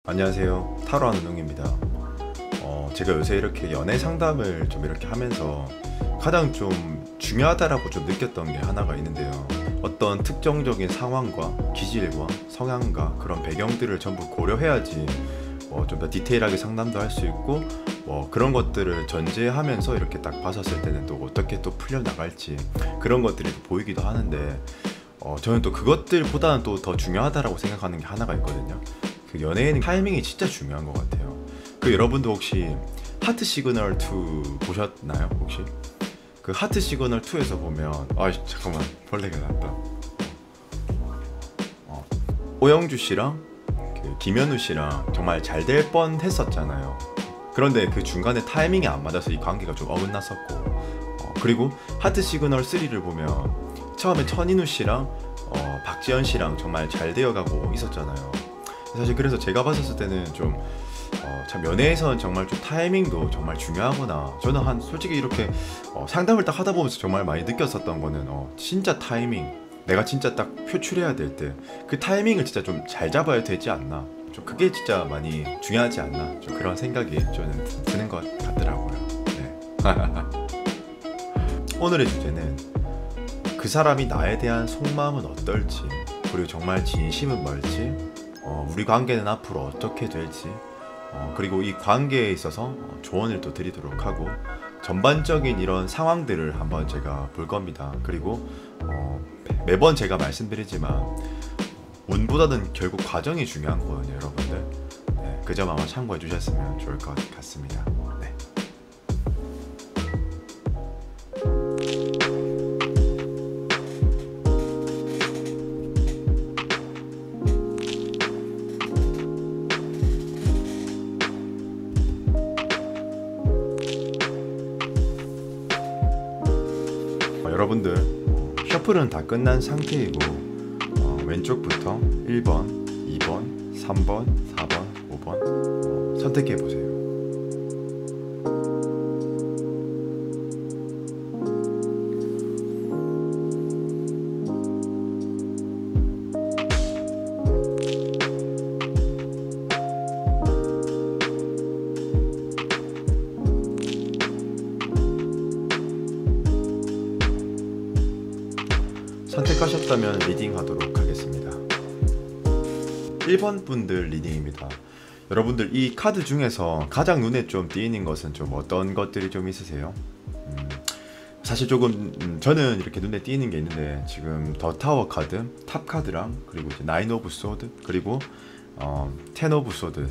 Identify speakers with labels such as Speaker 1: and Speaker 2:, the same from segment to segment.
Speaker 1: 안녕하세요. 타로하는 용입니다. 제가 요새 이렇게 연애 상담을 좀 이렇게 하면서 가장 좀 중요하다라고 좀 느꼈던 게 하나가 있는데요. 어떤 특정적인 상황과 기질과 성향과 그런 배경들을 전부 고려해야지 좀 더 디테일하게 상담도 할 수 있고 그런 것들을 전제하면서 이렇게 딱 봤었을 때는 또 어떻게 또 풀려나갈지 그런 것들이 또 보이기도 하는데 저는 또 그것들보다는 또 더 중요하다라고 생각하는 게 하나가 있거든요. 그 연애에는 타이밍이 진짜 중요한 것 같아요. 그 여러분도 혹시 하트 시그널 2 보셨나요? 혹시 그 하트 시그널 2에서 보면 잠깐만 벌레가 났다. 오영주 씨랑 그 김현우 씨랑 정말 잘 될 뻔 했었잖아요. 그런데 그 중간에 타이밍이 안 맞아서 이 관계가 좀 어긋났었고 그리고 하트 시그널 3를 보면 처음에 천인우 씨랑 박지현 씨랑 정말 잘 되어가고 있었잖아요. 사실 그래서 제가 봤었을 때는 좀 참 연애에서는 정말 좀 타이밍도 정말 중요하구나. 저는 한 솔직히 이렇게 상담을 딱 하다 보면서 정말 많이 느꼈었던 거는 진짜 타이밍, 내가 진짜 딱 표출해야 될 때 그 타이밍을 진짜 좀 잘 잡아야 되지 않나. 좀 그게 진짜 많이 중요하지 않나. 좀 그런 생각이 저는 드는 것 같더라고요. 네. 오늘의 주제는 그 사람이 나에 대한 속마음은 어떨지, 그리고 정말 진심은 뭘지, 우리 관계는 앞으로 어떻게 될지, 그리고 이 관계에 있어서 조언을 또 드리도록 하고 전반적인 이런 상황들을 한번 제가 볼 겁니다. 그리고 매번 제가 말씀드리지만 운보다는 결국 과정이 중요한 거거든요, 여러분들. 네, 그 점 아마 참고해 주셨으면 좋을 것 같습니다. 네. 여러분들 셔플은 다 끝난 상태이고 왼쪽부터 1번, 2번, 3번, 4번, 5번 선택해 보세요. 선택하셨다면 리딩 하도록 하겠습니다. 1번 분들 리딩입니다. 여러분들 이 카드 중에서 가장 눈에 좀 띄는 것은 좀 어떤 것들이 좀 있으세요? 사실 조금 저는 이렇게 눈에 띄는 게 있는데 지금 더 타워 카드, 탑 카드랑 그리고 이제 나인 오브 소드 그리고 텐 오브 소드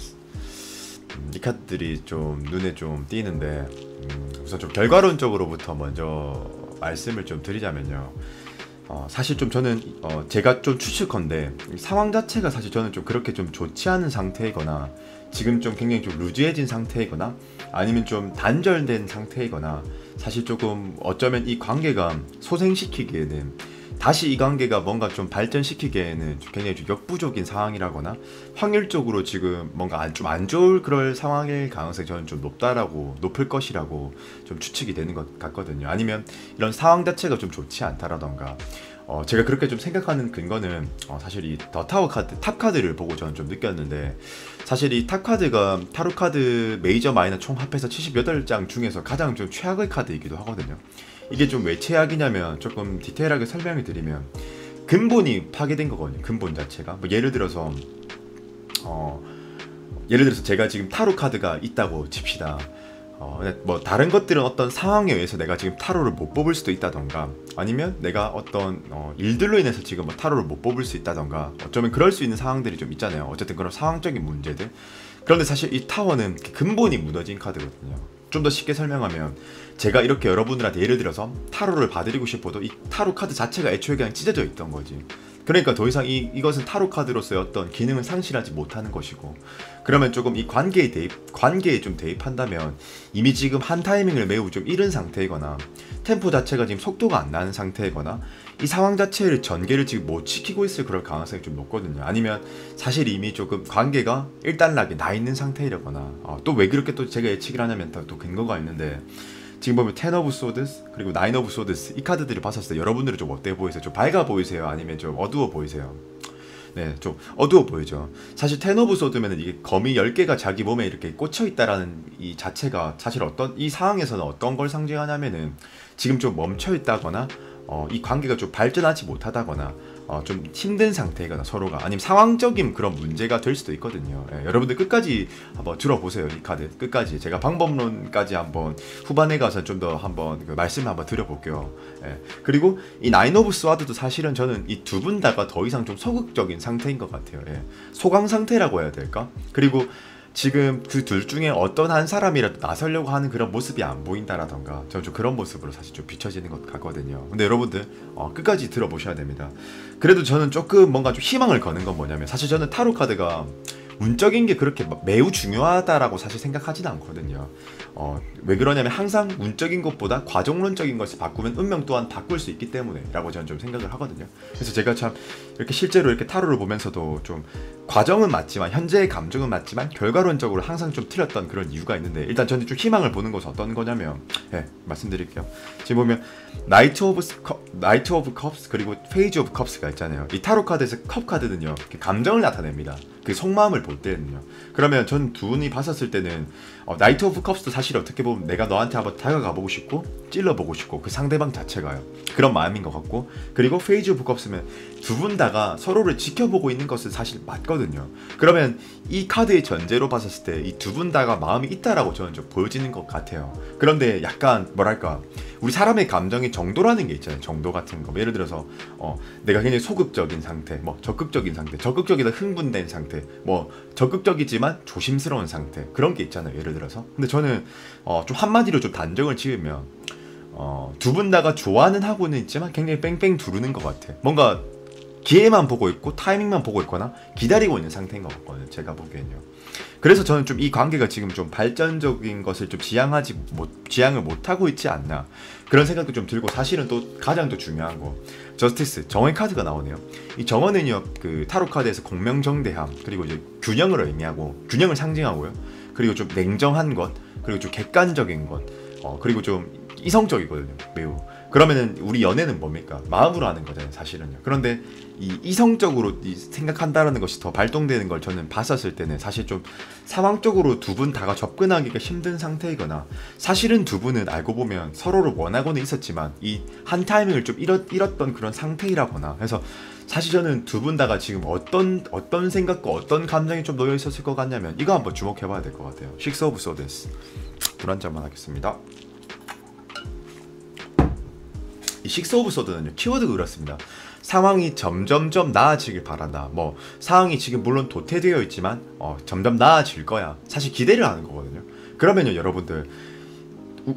Speaker 1: 이 카드들이 좀 눈에 좀 띄는데 우선 좀 결과론적으로부터 먼저 말씀을 좀 드리자면요. 사실 좀 저는 제가 좀 추측컨대 상황 자체가 사실 저는 좀 그렇게 좀 좋지 않은 상태이거나 지금 좀 굉장히 좀 루즈해진 상태이거나 아니면 좀 단절된 상태이거나 사실 조금 어쩌면 이 관계가 소생시키기에는 다시 이 관계가 뭔가 좀 발전시키기에는 좀 굉장히 좀 역부족인 상황이라거나 확률적으로 지금 뭔가 좀 안 좋을 그럴 상황일 가능성이 저는 좀 높을 것이라고 좀 추측이 되는 것 같거든요. 아니면 이런 상황 자체가 좀 좋지 않다라던가 제가 그렇게 좀 생각하는 근거는 사실 이 더 타워 카드, 탑 카드를 보고 저는 좀 느꼈는데 사실 이 탑 카드가 타로 카드 메이저 마이너 총 합해서 78장 중에서 가장 좀 최악의 카드이기도 하거든요. 이게 좀 왜 최악이냐면 조금 디테일하게 설명을 드리면 근본이 파괴된 거거든요. 근본 자체가 예를 들어서 제가 지금 타로 카드가 있다고 칩시다. 다른 것들은 어떤 상황에 의해서 내가 지금 타로를 못 뽑을 수도 있다던가 아니면 내가 어떤 일들로 인해서 지금 타로를 못 뽑을 수 있다던가 어쩌면 그럴 수 있는 상황들이 좀 있잖아요. 어쨌든 그런 상황적인 문제들. 그런데 사실 이 타워는 근본이 무너진 카드거든요. 좀 더 쉽게 설명하면 제가 이렇게 여러분들한테 예를 들어서 타로를 봐드리고 싶어도 이 타로 카드 자체가 애초에 그냥 찢어져 있던 거지. 그러니까 더 이상 이것은 타로 카드로서의 어떤 기능을 상실하지 못하는 것이고 그러면 조금 이 관계에 좀 대입한다면 이미 지금 한 타이밍을 매우 좀 잃은 상태이거나 템포 자체가 지금 속도가 안 나는 상태이거나 이 상황 자체를 전개를 지금 못 지키고 있을 그럴 가능성이 좀 높거든요. 아니면 사실 이미 조금 관계가 일단락에 나 있는 상태이라거나 또 왜 그렇게 또 제가 예측을 하냐면 또 근거가 있는데 지금 보면 텐 오브 소드스 그리고 나인 오브 소드스 이 카드들을 봤었을 때 여러분들은 좀 어때 보이세요? 좀 밝아 보이세요? 아니면 좀 어두워 보이세요? 네, 좀 어두워 보이죠. 사실 텐 오브 소드면은 이게 검이 10개가 자기 몸에 이렇게 꽂혀 있다라는 이 자체가 사실 어떤 이 상황에서는 어떤 걸 상징하냐면은 지금 좀 멈춰 있다거나 이 관계가 좀 발전하지 못하다거나 좀 힘든 상태거나 서로가 아니면 상황적인 그런 문제가 될 수도 있거든요. 예, 여러분들 끝까지 한번 들어보세요. 이 카드 끝까지 제가 방법론까지 한번 후반에 가서 좀 더 한번 그 말씀을 한번 드려볼게요. 예, 그리고 이 나인 오브 스와드도 사실은 저는 이 두 분 다가 더 이상 좀 소극적인 상태인 것 같아요. 예, 소강 상태라고 해야 될까? 그리고 지금 그 둘 중에 어떤 한 사람이라도 나서려고 하는 그런 모습이 안 보인다라던가 저는 좀 그런 모습으로 사실 좀 비춰지는 것 같거든요. 근데 여러분들 끝까지 들어보셔야 됩니다. 그래도 저는 조금 뭔가 좀 희망을 거는 건 뭐냐면 사실 저는 타로 카드가 운적인 게 그렇게 매우 중요하다라고 사실 생각하지는 않거든요. 왜 그러냐면 항상 운적인 것보다 과정론적인 것을 바꾸면 운명 또한 바꿀 수 있기 때문에 라고 저는 좀 생각을 하거든요. 그래서 제가 참 이렇게 실제로 이렇게 타로를 보면서도 좀 과정은 맞지만 현재의 감정은 맞지만 결과론적으로 항상 좀 틀렸던 그런 이유가 있는데 일단 저는 좀 희망을 보는 것은 어떤 거냐면 말씀드릴게요. 지금 보면 나이트 오브 컵스 그리고 페이지 오브 컵스가 있잖아요. 이 타로 카드에서 컵 카드는요 감정을 나타냅니다. 그 속마음을 볼 때는요. 그러면 전 두 분이 봤었을 때는 나이트 오브 컵스도 사실 어떻게 보면 내가 너한테 한번 다가가 보고 싶고 찔러보고 싶고 그 상대방 자체가요 그런 마음인 것 같고 그리고 페이지 오브 컵스면 두 분 다가 서로를 지켜보고 있는 것은 사실 맞거든요. 그러면 이 카드의 전제로 봤었을 때 이 두 분 다가 마음이 있다라고 저는 좀 보여지는 것 같아요. 그런데 약간 뭐랄까 우리 사람의 감정의 정도라는 게 있잖아요. 정도 같은 거. 예를 들어서 내가 굉장히 소극적인 상태, 뭐 적극적인 상태, 적극적이다 흥분된 상태, 뭐 적극적이지만 조심스러운 상태 그런 게 있잖아요. 예를 들어서. 근데 저는 좀 한마디로 좀 단정을 지으면 두 분 다가 좋아는 하고는 있지만 굉장히 뺑뺑 두르는 것 같아. 뭔가 기회만 보고 있고 타이밍만 보고 있거나 기다리고 있는 상태인 것 같거든요. 제가 보기엔요. 그래서 저는 좀 이 관계가 지금 좀 발전적인 것을 좀 지향을 못하고 있지 않나 그런 생각도 좀 들고 사실은 또 가장 또 중요한 거 저스티스 정의 카드가 나오네요. 이 정언은요 그 타로 카드에서 공명정대함 그리고 이제 균형을 의미하고 균형을 상징하고요. 그리고 좀 냉정한 것 그리고 좀 객관적인 것 그리고 좀 이성적이거든요. 매우. 그러면은 우리 연애는 뭡니까? 마음으로 하는 거잖아요, 사실은요. 그런데 이 이성적으로 생각한다라는 것이 더 발동되는 걸 저는 봤었을 때는 사실 좀 상황적으로 두 분 다가 접근하기가 힘든 상태이거나 사실은 두 분은 알고 보면 서로를 원하고는 있었지만 이 한 타이밍을 좀 잃었던 그런 상태이라거나 해서 사실 저는 두 분 다가 지금 어떤 생각과 어떤 감정이 좀 놓여 있었을 것 같냐면 이거 한번 주목해봐야 될 것 같아요. 식스 오브 소드스. 물 한 잔만 하겠습니다. 이 식스 오브 소드는요 키워드가 그렇습니다. 상황이 점점점 나아지길 바란다. 뭐 상황이 지금 물론 도태되어 있지만 점점 나아질 거야. 사실 기대를 하는 거거든요. 그러면요 여러분들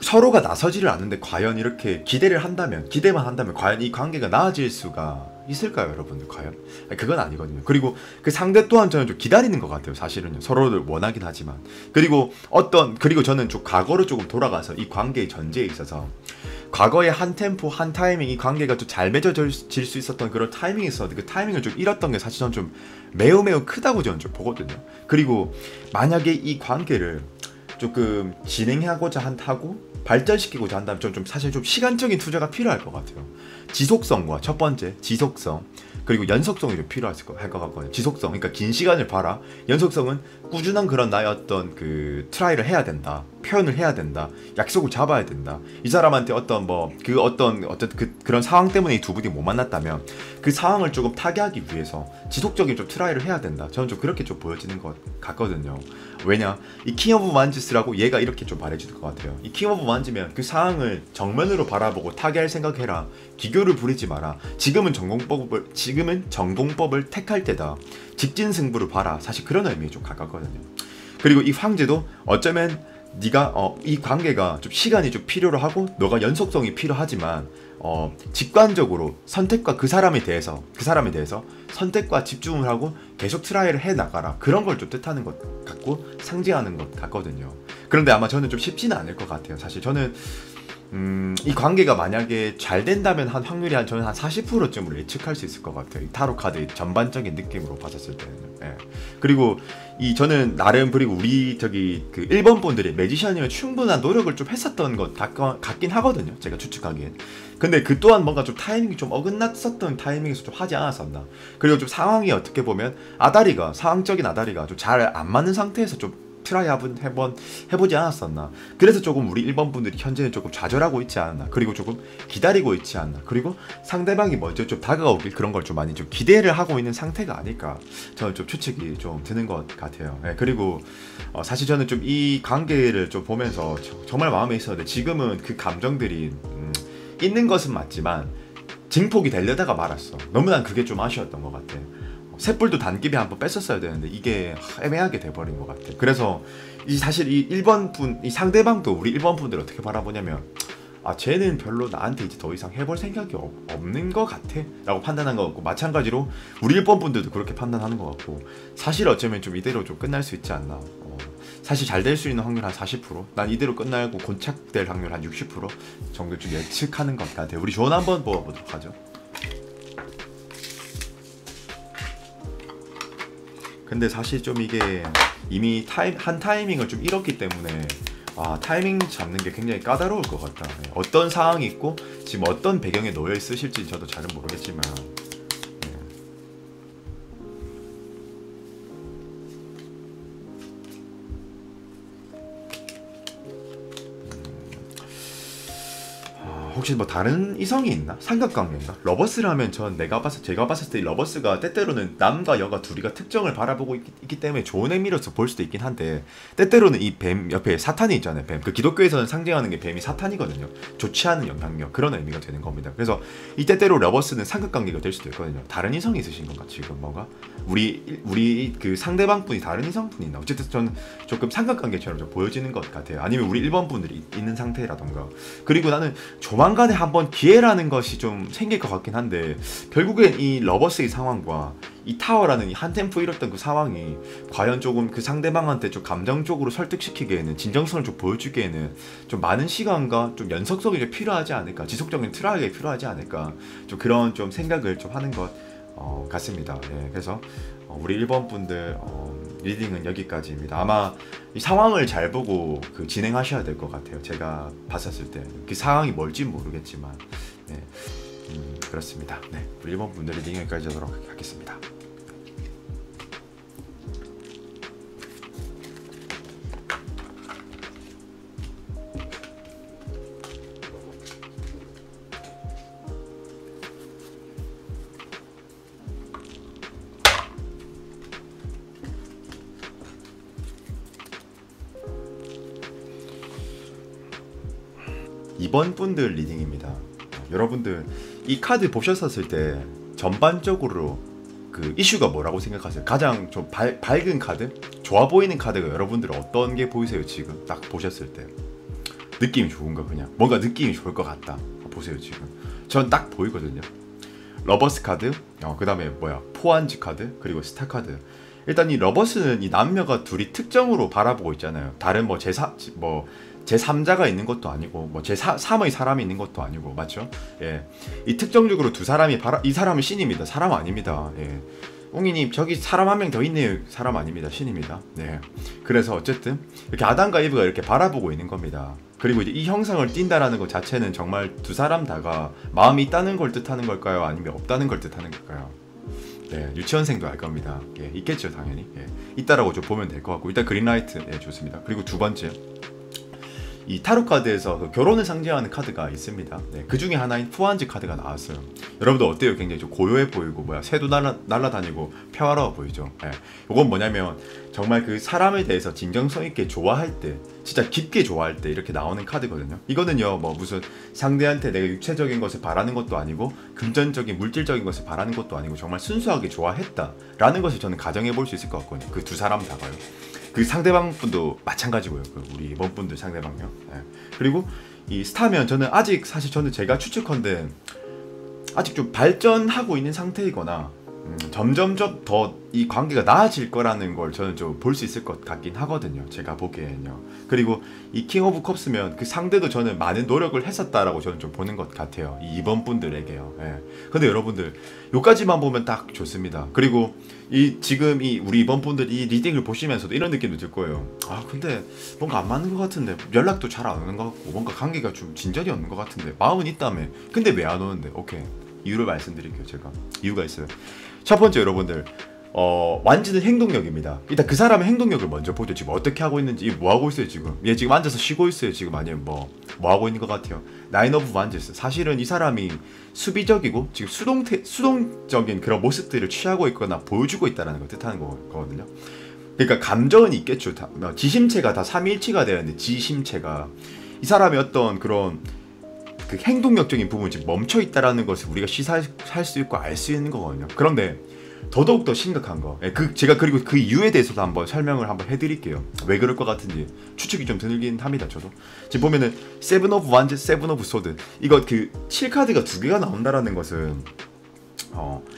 Speaker 1: 서로가 나서지를 않는데 과연 이렇게 기대만 한다면 과연 이 관계가 나아질 수가 있을까요, 여러분들? 과연? 그건 아니거든요. 그리고 그 상대 또한 저는 좀 기다리는 것 같아요, 사실은요. 서로를 원하긴 하지만. 그리고 저는 좀 과거로 조금 돌아가서 이 관계의 전제에 있어서 과거의 한 템포, 한 타이밍 이 관계가 좀 잘 맺어질 수 있었던 그런 타이밍이 있었는데 그 타이밍을 좀 잃었던 게 사실 저는 좀 매우 크다고 저는 좀 보거든요. 그리고 만약에 이 관계를 조금 진행하고자 하고 발전시키고자 한다면 좀 사실 좀 시간적인 투자가 필요할 것 같아요. 지속성과 첫 번째 지속성 그리고 연속성이 좀 필요할 것 같거든요. 지속성 그러니까 긴 시간을 봐라. 연속성은 꾸준한 그런 나의 어떤 그 트라이를 해야 된다. 표현을 해야 된다. 약속을 잡아야 된다. 이 사람한테 그런 상황 때문에 이 두 분이 못 만났다면 그 상황을 조금 타개하기 위해서 지속적인 좀 트라이를 해야 된다. 저는 좀 그렇게 좀 보여지는 것 같거든요. 왜냐 이 킹 오브 완즈스라고 얘가 이렇게 좀 말해줄 것 같아요. 이 킹 오브 완즈면 그 상황을 정면으로 바라보고 타개할 생각해라. 기교를 부리지 마라. 지금은 전공법을 택할 때다. 직진승부를 봐라. 사실 그런 의미에 좀 가깝거든요. 그리고 이 황제도 어쩌면 네가 이 관계가 좀 시간이 좀 필요로 하고 너가 연속성이 필요하지만 직관적으로 선택과 그 사람에 대해서 선택과 집중을 하고 계속 트라이를 해 나가라. 그런 걸 좀 뜻하는 것 같고 상징하는 것 같거든요. 그런데 아마 저는 좀 쉽지는 않을 것 같아요. 사실 저는 이 관계가 만약에 잘 된다면 한 확률이 저는 한 40%쯤으로 예측할 수 있을 것 같아요. 이 타로 카드 전반적인 느낌으로 봤었을 때는. 예. 그리고 저는 나름, 그리고 우리 저기 그 일본 분들이 매지션이면 충분한 노력을 좀 했었던 것 같긴 하거든요. 제가 추측하기엔. 근데 그 또한 뭔가 좀 타이밍이 좀 어긋났었던 타이밍에서 좀 하지 않았었나. 그리고 좀 상황이 어떻게 보면 상황적인 아다리가 좀 잘 안 맞는 상태에서 좀 트라이 해보지 않았었나. 그래서 조금 우리 일본 분들이 현재는 조금 좌절하고 있지 않았나. 그리고 조금 기다리고 있지 않나. 그리고 상대방이 먼저 좀 다가오길, 그런 걸 좀 많이 좀 기대를 하고 있는 상태가 아닐까, 저는 좀 추측이 좀 드는 것 같아요. 네, 그리고 사실 저는 좀 이 관계를 좀 보면서 정말 마음에 있었는데, 지금은 그 감정들이 있는 것은 맞지만 증폭이 되려다가 말았어. 너무 난 그게 좀 아쉬웠던 것 같아. 셋불도 단기비 한번 뺐었어야 되는데 이게 애매하게 돼버린 것 같아. 그래서 사실 이 상대방도 우리 일본 분들 어떻게 바라보냐면, 쟤는 별로 나한테 이제 더 이상 해볼 생각이 없는 것 같아 라고 판단한 것 같고, 마찬가지로 우리 일본 분들도 그렇게 판단하는 것 같고, 사실 어쩌면 좀 이대로 좀 끝날 수 있지 않나. 사실 잘 될 수 있는 확률 한 40%, 난 이대로 끝나고 곤착될 확률 한 60% 정도 좀 예측하는 것 같아. 우리 조언 한번 보도록 하죠. 근데 사실 좀 이게 이미 한 타이밍을 좀 잃었기 때문에 타이밍 잡는 게 굉장히 까다로울 것 같다. 어떤 상황이 있고 지금 어떤 배경에 놓여 있으실지 저도 잘은 모르겠지만, 혹시 뭐 다른 이성이 있나? 삼각관계인가? 러버스라면 제가 봤을 때 러버스가 때때로는 남과 여가 둘이가 특정을 바라보고 있기 때문에 좋은 의미로서 볼 수도 있긴 한데, 때때로는 이 뱀 옆에 사탄이 있잖아요. 뱀. 그 기독교에서는 상징하는 게 뱀이 사탄이거든요. 좋지 않은 영향력, 그런 의미가 되는 겁니다. 그래서 이 때때로 러버스는 삼각관계가 될 수도 있거든요. 다른 이성이 있으신 건가 지금 뭔가? 우리 그 상대방 분이 다른 이성 분이 있나? 어쨌든 저는 조금 삼각관계처럼 좀 보여지는 것 같아요. 아니면 우리 일본 분들이 있는 상태라던가. 그리고 나는 조만간에 한번 기회라는 것이 좀 생길 것 같긴 한데, 결국엔 이 러버스의 상황과 이 타워라는 이 한 템포 잃었던 그 상황이 과연 조금 그 상대방한테 좀 감정적으로 설득시키기에는, 진정성을 좀 보여주기에는 좀 많은 시간과 좀 연속성이 좀 필요하지 않을까, 지속적인 트라이가 필요하지 않을까, 좀 그런 좀 생각을 좀 하는 것 같습니다. 예, 그래서 우리 일본 분들 리딩은 여기까지입니다. 아마 이 상황을 잘 보고 진행하셔야 될 것 같아요. 제가 봤었을 때 그 상황이 뭘지 모르겠지만, 네, 그렇습니다. 네, 우리 일본 분들 리딩 여기까지 하도록 하겠습니다. 이번 분들 리딩입니다. 여러분들 이 카드 보셨었을 때 전반적으로 그 이슈가 뭐라고 생각하세요? 가장 좀 밝은 카드? 좋아 보이는 카드가 여러분들 어떤 게 보이세요? 지금 딱 보셨을 때 느낌이 좋은가, 그냥 뭔가 느낌이 좋을 것 같다 보세요. 지금 전 딱 보이거든요. 러버스 카드, 그 다음에 포안지 카드, 그리고 스타 카드. 일단 이 러버스는 이 남녀가 둘이 특정으로 바라보고 있잖아요. 다른 제3자가 있는 것도 아니고 제3의 사람이 있는 것도 아니고, 맞죠? 예. 이 특정적으로 두 사람이 이 사람은 신입니다. 사람 아닙니다. 예. 옹이님 저기 사람 한 명 더 있네요. 사람 아닙니다. 신입니다. 네. 그래서 어쨌든 이렇게 아담과 이브가 이렇게 바라보고 있는 겁니다. 그리고 이제 이 형상을 띈다라는 것 자체는 정말 두 사람 다가 마음이 있다는 걸 뜻하는 걸까요? 아니면 없다는 걸 뜻하는 걸까요? 네, 유치원생도 알 겁니다. 예, 있겠죠 당연히. 예, 있다라고 좀 보면 될 것 같고, 일단 그린라이트, 네, 좋습니다. 그리고 두 번째, 이 타로 카드에서 그 결혼을 상징하는 카드가 있습니다. 네, 그 중에 하나인 푸안지 카드가 나왔어요. 여러분들 어때요? 굉장히 좀 고요해 보이고 새도 날아다니고 평화로워 보이죠. 네, 이건 뭐냐면 정말 그 사람에 대해서 진정성 있게 좋아할 때, 진짜 깊게 좋아할 때 이렇게 나오는 카드거든요. 이거는요 무슨 상대한테 내가 육체적인 것을 바라는 것도 아니고 금전적인 물질적인 것을 바라는 것도 아니고 정말 순수하게 좋아했다라는 것을 저는 가정해 볼 수 있을 것 같거든요. 그 두 사람 다가요. 그 상대방 분도 마찬가지고요. 우리 이번 분들 상대방요. 네. 그리고 이 스타면 사실 저는 제가 추측컨대 아직 좀 발전하고 있는 상태이거나, 점점점 더 이 관계가 나아질 거라는 걸 저는 좀 볼 수 있을 것 같긴 하거든요. 제가 보기에는요. 그리고 이 킹 오브 컵스면 그 상대도 저는 많은 노력을 했었다라고 저는 좀 보는 것 같아요. 이 이번 분들에게요. 예. 근데 여러분들 요까지만 보면 딱 좋습니다. 그리고 이 지금 이 우리 이번 분들 이 리딩을 보시면서도 이런 느낌도 들 거예요. 아 근데 뭔가 안 맞는 것 같은데 연락도 잘 안 오는 것 같고 뭔가 관계가 좀 진전이 없는 것 같은데 마음은 있다며. 근데 왜 안 오는데? 오케이. 이유를 말씀드릴게요. 제가 이유가 있어요. 첫 번째 여러분들 완전히 행동력입니다. 일단 그 사람의 행동력을 먼저 보죠. 지금 어떻게 하고 있는지, 뭐 하고 있어요 지금. 얘 지금 앉아서 쉬고 있어요 지금, 아니면 뭐 하고 있는 것 같아요. 나인 오브 완즈스. 사실은 이 사람이 수비적이고 지금 수동적인 그런 모습들을 취하고 있거나 보여주고 있다는 걸 뜻하는 거거든요. 그러니까 감정은 있겠죠. 지심체가 다 삼위일치가 되어 있는데, 지심체가 이 사람의 어떤 그런 그 행동력적인 부분이 지금 멈춰 있다라는 것을 우리가 시사할 수 있고 알 수 있는 거거든요. 그런데 더더욱 더 심각한 거, 제가 그리고 그 이유에 대해서도 한번 설명을 한번 해드릴게요. 왜 그럴 것 같은지 추측이 좀 들긴 합니다. 저도 지금 보면은 세븐 오브 완즈, 세븐 오브 소드, 이거 그 7카드가 두 개가 나온다라는 것은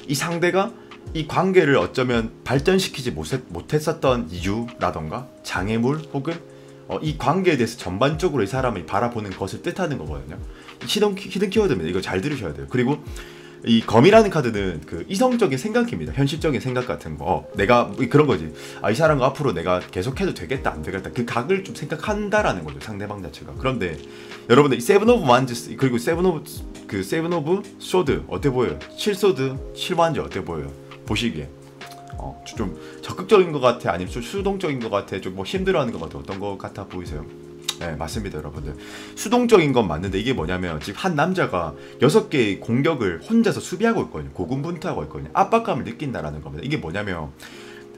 Speaker 1: 이 상대가 이 관계를 어쩌면 발전시키지 못했었던 이유라던가 장애물, 혹은 이 관계에 대해서 전반적으로 이 사람이 바라보는 것을 뜻하는 거거든요. 히든 키워드입니다. 이거 잘 들으셔야 돼요. 그리고 이 검이라는 카드는 그 이성적인 생각입니다. 현실적인 생각 같은 거. 내가 그런 거지. 이 사람과 앞으로 내가 계속해도 되겠다 안 되겠다, 그 각을 좀 생각한다라는 거죠, 상대방 자체가. 그런데 여러분들 이 세븐 오브 완즈 그리고 세븐 오브 소드 어때 보여요? 7소드 7완즈 어때 보여요? 보시기에 좀 적극적인 것 같아, 아니면 좀 수동적인 것 같아, 좀 뭐 힘들어하는 것 같아, 어떤 것 같아 보이세요? 네, 맞습니다 여러분들. 수동적인 건 맞는데, 이게 뭐냐면 지금 한 남자가 6개의 공격을 혼자서 수비하고 있거든요. 고군분투하고 있거든요. 압박감을 느낀다라는 겁니다. 이게 뭐냐면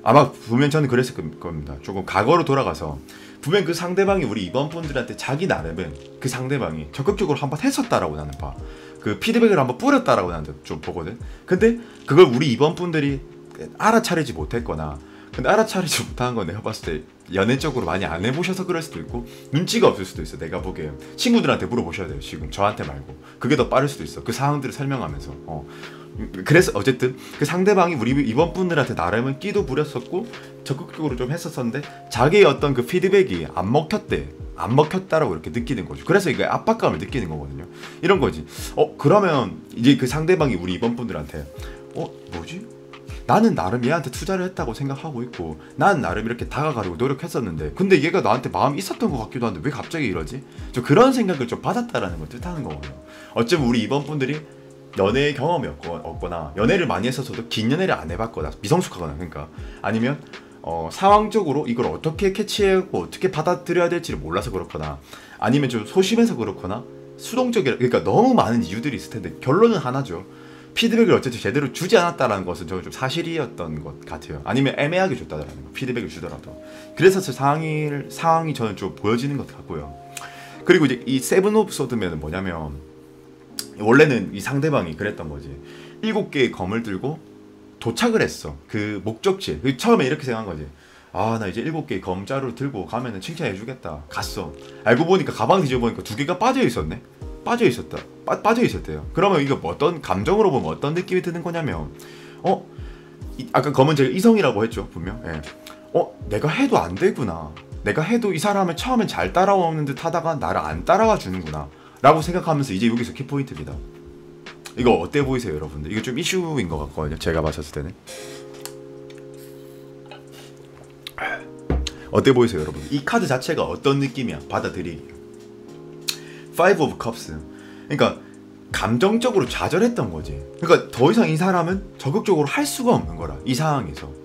Speaker 1: 아마 분명 저는 그랬을 겁니다. 조금 과거로 돌아가서 분명 그 상대방이 우리 이번 분들한테 자기 나름은 그 상대방이 적극적으로 한번 했었다라고 나는 봐. 그 피드백을 한번 뿌렸다라고 나는 좀 보거든. 근데 그걸 우리 이번 분들이 알아차리지 못했거나, 근데 알아차리지 못한 건 내가 봤을 때 연애적으로 많이 안 해보셔서 그럴 수도 있고, 눈치가 없을 수도 있어. 내가 보기에 친구들한테 물어보셔야 돼요. 지금 저한테 말고. 그게 더 빠를 수도 있어. 그 상황들을 설명하면서. 그래서 어쨌든 그 상대방이 우리 이번 분들한테 나름은 끼도 부렸었고 적극적으로 좀 했었었는데, 자기의 어떤 그 피드백이 안 먹혔다라고 이렇게 느끼는 거죠. 그래서 이게 압박감을 느끼는 거거든요. 이런 거지. 그러면 이제 그 상대방이 우리 이번 분들한테 뭐지? 나는 나름 얘한테 투자를 했다고 생각하고 있고, 나는 나름 이렇게 다가가려고 노력했었는데, 근데 얘가 나한테 마음이 있었던 것 같기도 한데 왜 갑자기 이러지? 좀 그런 생각을 좀 받았다라는 걸 뜻하는 거거든요. 어쩌면 우리 이번 분들이 연애 경험이 없거나, 연애를 많이 했었어도 긴 연애를 안 해봤거나, 미성숙하거나, 그러니까 아니면 상황적으로 이걸 어떻게 캐치하고 어떻게 받아들여야 될지를 몰라서 그렇거나, 아니면 좀 소심해서 그렇거나, 수동적이라, 그러니까 너무 많은 이유들이 있을 텐데 결론은 하나죠. 피드백을 어쨌든 제대로 주지 않았다는 것은 저는 좀 사실이었던 것 같아요. 아니면 애매하게 줬다라는 거, 피드백을 주더라도. 그래서 상황이 저는 좀 보여지는 것 같고요. 그리고 이제 이 세븐 오브 소드면 뭐냐면, 원래는 이 상대방이 그랬던 거지. 7개의 검을 들고 도착을 했어. 그 목적지. 처음에 이렇게 생각한 거지. 나 이제 7개의 검자루를 들고 가면은 칭찬해주겠다. 갔어. 알고 보니까 가방 뒤져보니까 2개가 빠져있었네. 빠져있었대요. 그러면 이거 어떤 감정으로 보면 어떤 느낌이 드는 거냐면, 아까 검은 제가 이성이라고 했죠, 분명. 예. 내가 해도 안 되구나. 내가 해도 이 사람을 처음엔 잘 따라오는 듯 하다가 나를 안 따라와 주는구나 라고 생각하면서, 이제 여기서 키포인트입니다. 이거 어때 보이세요 여러분들? 이거 좀 이슈인 것 같거든요, 제가 봤었을 때는. 어때 보이세요 여러분? 이 카드 자체가 어떤 느낌이야, 받아들이기. Five of Cups. 그러니까 감정적으로 좌절했던 거지. 그러니까 더 이상 이 사람은 적극적으로 할 수가 없는 거라, 이 상황에서.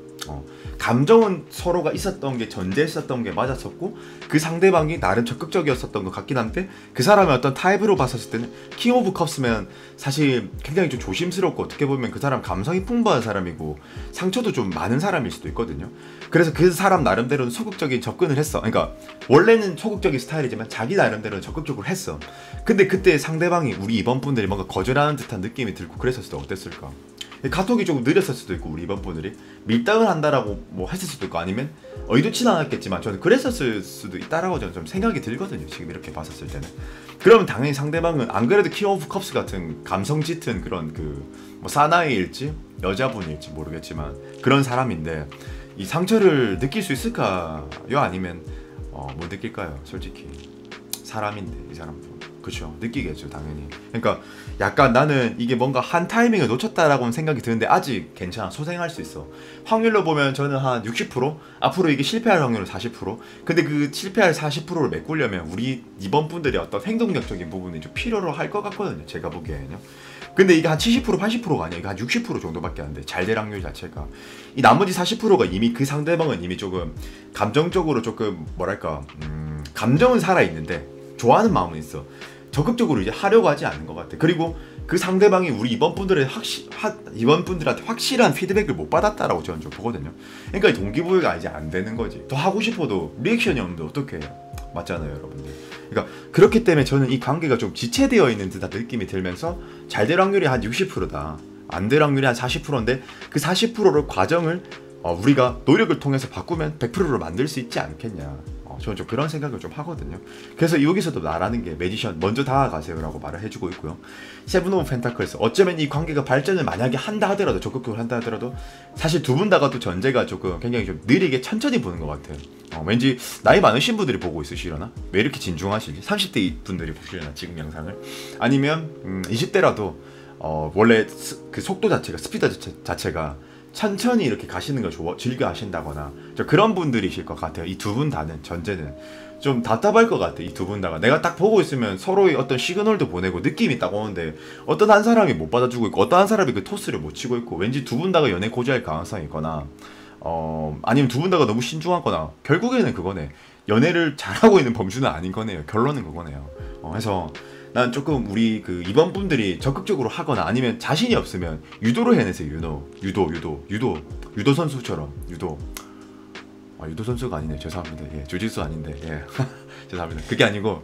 Speaker 1: 감정은 서로가 있었던 게, 전제했었던 게 맞았었고, 그 상대방이 나름 적극적이었었던 것 같긴 한데, 그 사람의 어떤 타입으로 봤었을 때는 킹 오브 컵스면 사실 굉장히 좀 조심스럽고, 어떻게 보면 그 사람 감성이 풍부한 사람이고 상처도 좀 많은 사람일 수도 있거든요. 그래서 그 사람 나름대로는 소극적인 접근을 했어. 그러니까 원래는 소극적인 스타일이지만 자기 나름대로는 적극적으로 했어. 근데 그때 상대방이, 우리 이번 분들이 뭔가 거절하는 듯한 느낌이 들고 그랬었을 때 어땠을까? 카톡이 조금 느렸을 수도 있고, 우리 이번 분들이 밀당을 한다라고 뭐 했을 수도 있고 아니면 의도치는 않았겠지만 저는 그랬었을 수도 있다라고 저는 좀 생각이 들거든요. 지금 이렇게 봤었을 때는. 그러면 당연히 상대방은 안 그래도 킹 오브 컵스 같은 감성 짙은 그런 그 뭐 사나이일지 여자분일지 모르겠지만 그런 사람인데 이 상처를 느낄 수 있을까요? 아니면 못 느낄까요? 솔직히 사람인데 이 사람도 그쵸 느끼겠죠 당연히. 그러니까 약간 나는 이게 뭔가 한 타이밍을 놓쳤다라고는 생각이 드는데 아직 괜찮아 소생할 수 있어. 확률로 보면 저는 한 60% 앞으로 이게 실패할 확률은 40%. 근데 그 실패할 40%를 메꾸려면 우리 이번 분들이 어떤 행동력적인 부분이 좀 필요로 할 것 같거든요 제가 보기에는요. 근데 이게 한 70% 80%가 아니야. 이게 한 60% 정도밖에 안 돼. 잘 될 확률 자체가. 이 나머지 40%가 이미 그 상대방은 이미 조금 감정적으로 조금 뭐랄까 감정은 살아 있는데 좋아하는 마음은 있어. 적극적으로 이제 하려고 하지 않는 것 같아. 그리고 그 상대방이 우리 이번 분들한테 확실한 피드백을 못 받았다라고 저는 좀 보거든요. 그러니까 동기부여가 이제 안 되는 거지. 더 하고 싶어도 리액션이 없는데 어떻게 해요? 맞잖아요, 여러분들. 그러니까 그렇기 때문에 저는 이 관계가 좀 지체되어 있는 듯한 느낌이 들면서 잘 될 확률이 한 60%다. 안 될 확률이 한 40%인데 그 40%를 과정을 우리가 노력을 통해서 바꾸면 100%를 만들 수 있지 않겠냐. 저는 좀 그런 생각을 좀 하거든요. 그래서 여기서도 나라는 게 매지션 먼저 다가가세요라고 말을 해주고 있고요. 세븐 오브 펜타클스 어쩌면 이 관계가 발전을 만약에 한다 하더라도 적극적으로 한다 하더라도 사실 두 분 다가 또 전제가 조금 굉장히 좀 느리게 천천히 보는 것 같아요. 왠지 나이 많으신 분들이 보고 있으시려나? 왜 이렇게 진중하시지? 30대 분들이 보시려나 지금 영상을? 아니면 20대라도 원래 그 속도 자체가 스피드 자체가 천천히 이렇게 가시는 걸 즐겨 하신다거나 그런 분들이실 것 같아요. 이 두 분 다는 전제는 좀 답답할 것 같아. 이 두 분 다가 내가 딱 보고 있으면 서로의 어떤 시그널도 보내고 느낌이 딱 오는데 어떤 한 사람이 못 받아주고 있고 어떤 한 사람이 그 토스를 못 치고 있고 왠지 두 분 다가 연애 고지할 가능성이 있거나 아니면 두 분 다가 너무 신중하거나 결국에는 그거네. 연애를 잘하고 있는 범주는 아닌 거네요. 결론은 그거네요. 그래서 난 조금 우리 그 이번 분들이 적극적으로 하거나 아니면 자신이 없으면 유도를 해내세요. 유도 선수처럼 유도 선수가 아니네. 죄송합니다. 예, 주짓수 아닌데 예. 죄송합니다. 그게 아니고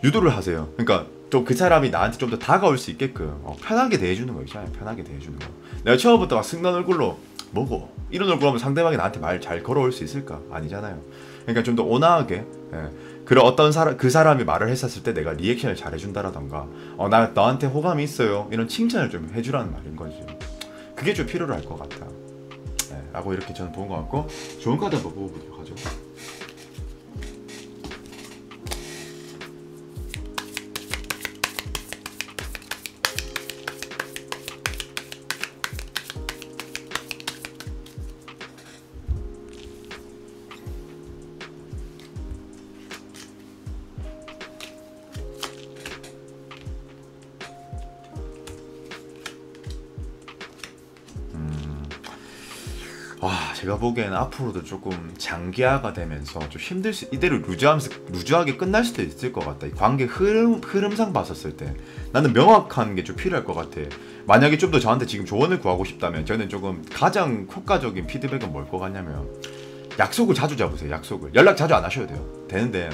Speaker 1: 유도를 하세요. 그러니까 좀 그 사람이 나한테 좀 더 다가올 수 있게끔 편하게 대해주는 거 있잖아요. 편하게 대해주는 거. 내가 처음부터 막 승난 얼굴로 뭐고 이런 얼굴 하면 상대방이 나한테 말 잘 걸어올 수 있을까? 아니잖아요. 그러니까 좀 더 온화하게 그런 어떤 그 사람이 말을 했었을 때 내가 리액션을 잘 해준다라던가 나 너한테 호감이 있어요 이런 칭찬을 좀 해주라는 말인 거지. 그게 좀 필요로 할 것 같다. 라고 이렇게 저는 본 것 같고 좋은 카드 한번 뽑아보도록 하죠. '와 제가 보기에는 앞으로도 조금 장기화가 되면서 좀 힘들 수 이대로 루즈하게 끝날 수도 있을 것 같다.' 이 관계 흐름상 봤었을 때 나는 명확한 게 좀 필요할 것 같아. 만약에 좀 더 저한테 지금 조언을 구하고 싶다면 저는 조금 가장 효과적인 피드백은 뭘 것 같냐면 약속을 자주 잡으세요. 약속을. 연락 자주 안 하셔도 되는데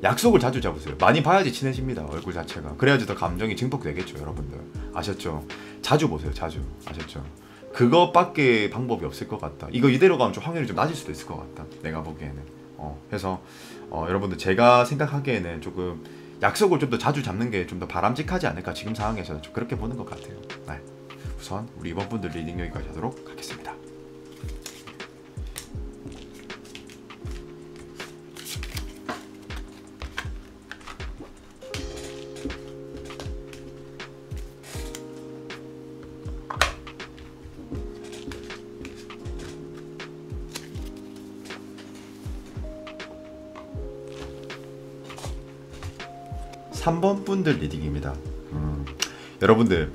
Speaker 1: 약속을 자주 잡으세요. 많이 봐야지 친해집니다. 얼굴 자체가. 그래야지 더 감정이 증폭되겠죠. 여러분들 아셨죠? 자주 보세요. 자주. 아셨죠? 그것밖에 방법이 없을 것 같다. 이거 이대로 가면 좀 확률이 좀 낮을 수도 있을 것 같다. 내가 보기에는. 그래서 여러분들 제가 생각하기에는 조금 약속을 좀 더 자주 잡는 게 좀 더 바람직하지 않을까. 지금 상황에서는 좀 그렇게 보는 것 같아요. 네. 우선 우리 이번 분들 리딩 여기까지 하도록 하겠습니다. 삼 번 분들 리딩입니다. 여러분들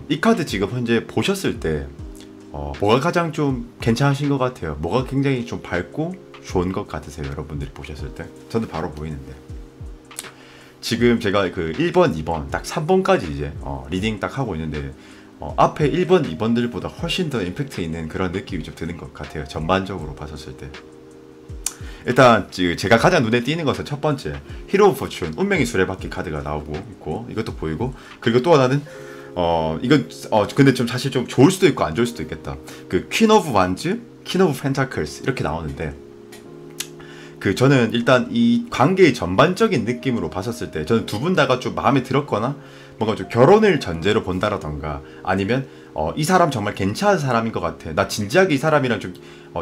Speaker 1: 이 카드 지금 현재 보셨을 때 뭐가 가장 좀 괜찮으신 것 같아요? 뭐가 굉장히 좀 밝고 좋은 것 같으세요? 여러분들이 보셨을 때? 저는 바로 보이는데 지금 제가 그 1번, 2번 딱 3번까지 이제 리딩 딱 하고 있는데 앞에 1번, 2번들보다 훨씬 더 임팩트 있는 그런 느낌이 좀 드는 것 같아요. 전반적으로 봤었을 때. 일단 제가 가장 눈에 띄는 것은 첫 번째 히로 오브 포춘 운명의 수레바퀴 카드가 나오고 있고 이것도 보이고 그리고 또 하나는 이건 근데 좀 사실 좀 좋을 수도 있고 안 좋을 수도 있겠다. 그 퀸 오브 완즈, 퀸 오브 펜타클스 이렇게 나오는데, 저는 일단 이 관계의 전반적인 느낌으로 봤었을 때 저는 두 분 다가 좀 마음에 들었거나 뭔가 좀 결혼을 전제로 본다라던가 아니면 이 사람 정말 괜찮은 사람인 것 같아, 나 진지하게 이 사람이랑 좀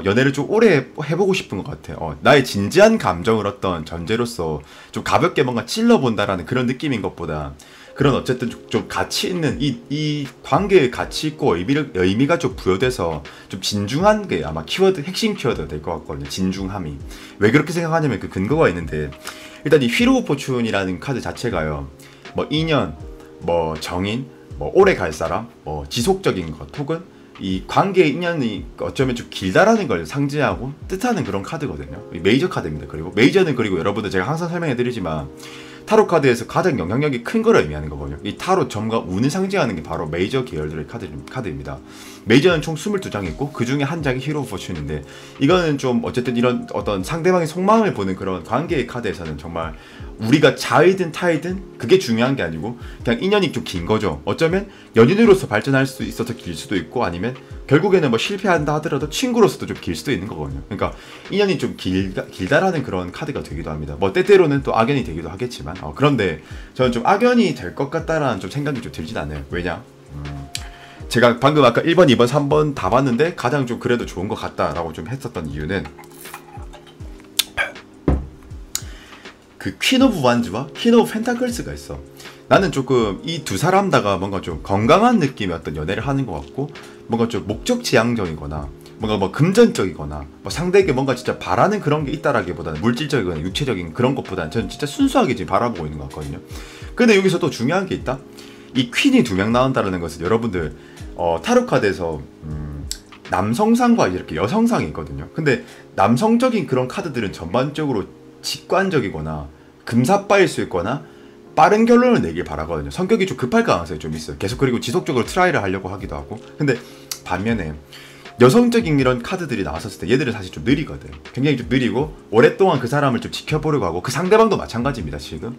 Speaker 1: 연애를 좀 오래 해보고 싶은 것 같아, 나의 진지한 감정을 어떤 전제로서 좀 가볍게 뭔가 찔러본다라는 그런 느낌인 것보다 그런 어쨌든 좀 가치 있는 이 관계의 가치 있고 의미가 좀 부여돼서 좀 진중한 게 아마 키워드, 핵심 키워드가 될 것 같거든요. 진중함이. 왜 그렇게 생각하냐면 그 근거가 있는데, 일단 이 휠 오브 포춘이라는 카드 자체가요, 뭐 인연, 뭐 정인, 뭐 오래 갈 사람, 뭐 지속적인 것, 혹은 이 관계의 인연이 어쩌면 좀 길다라는 걸 상징하고 뜻하는 그런 카드거든요. 메이저 카드입니다. 그리고 메이저는, 그리고 여러분들 제가 항상 설명해드리지만 타로 카드에서 가장 영향력이 큰 걸 의미하는 거거든요. 이 타로 점과 운을 상징하는 게 바로 메이저 계열들의 카드입니다. 메이저는 총 22장 있고 그 중에 한 장이 히로 오브 포춘인데, 이거는 좀 어쨌든 이런 어떤 상대방의 속마음을 보는 그런 관계의 카드에서는 정말 우리가 자이든 타이든 그게 중요한 게 아니고 그냥 인연이 좀 긴 거죠. 어쩌면 연인으로서 발전할 수 있어서 길 수도 있고, 아니면 결국에는 뭐 실패한다 하더라도 친구로서도 좀 길 수도 있는 거거든요. 그러니까 인연이 좀 길다라는 그런 카드가 되기도 합니다. 뭐 때때로는 또 악연이 되기도 하겠지만, 그런데 저는 좀 악연이 될 것 같다라는 좀 생각이 좀 들진 않아요. 왜냐? 제가 방금 아까 1번, 2번, 3번 다 봤는데 가장 좀 그래도 좋은 것 같다라고 좀 했었던 이유는, 그 퀸 오브 완즈와 퀸 오브 펜타클스가 있어. 나는 조금 이 두 사람 다가 뭔가 좀 건강한 느낌의 어떤 연애를 하는 것 같고, 뭔가 좀 목적 지향적이거나 뭔가 뭐 금전적이거나 뭐 상대에게 뭔가 진짜 바라는 그런 게 있다라기보다는 물질적이거나 육체적인 그런 것보다는 저는 진짜 순수하게 지금 바라보고 있는 것 같거든요. 근데 여기서 또 중요한 게 있다. 이 퀸이 2명 나온다는 것은 여러분들 타로 카드에서 남성상과 이렇게 여성상이 있거든요. 근데 남성적인 그런 카드들은 전반적으로 직관적이거나 금사빠일 수 있거나 빠른 결론을 내길 바라거든요. 성격이 좀 급할 가능성이 좀 있어요. 계속, 그리고 지속적으로 트라이를 하려고 하기도 하고. 근데 반면에 여성적인 이런 카드들이 나왔었을 때 얘들은 사실 좀 느리거든. 굉장히 좀 느리고 오랫동안 그 사람을 좀 지켜보려고 하고, 그 상대방도 마찬가지입니다. 지금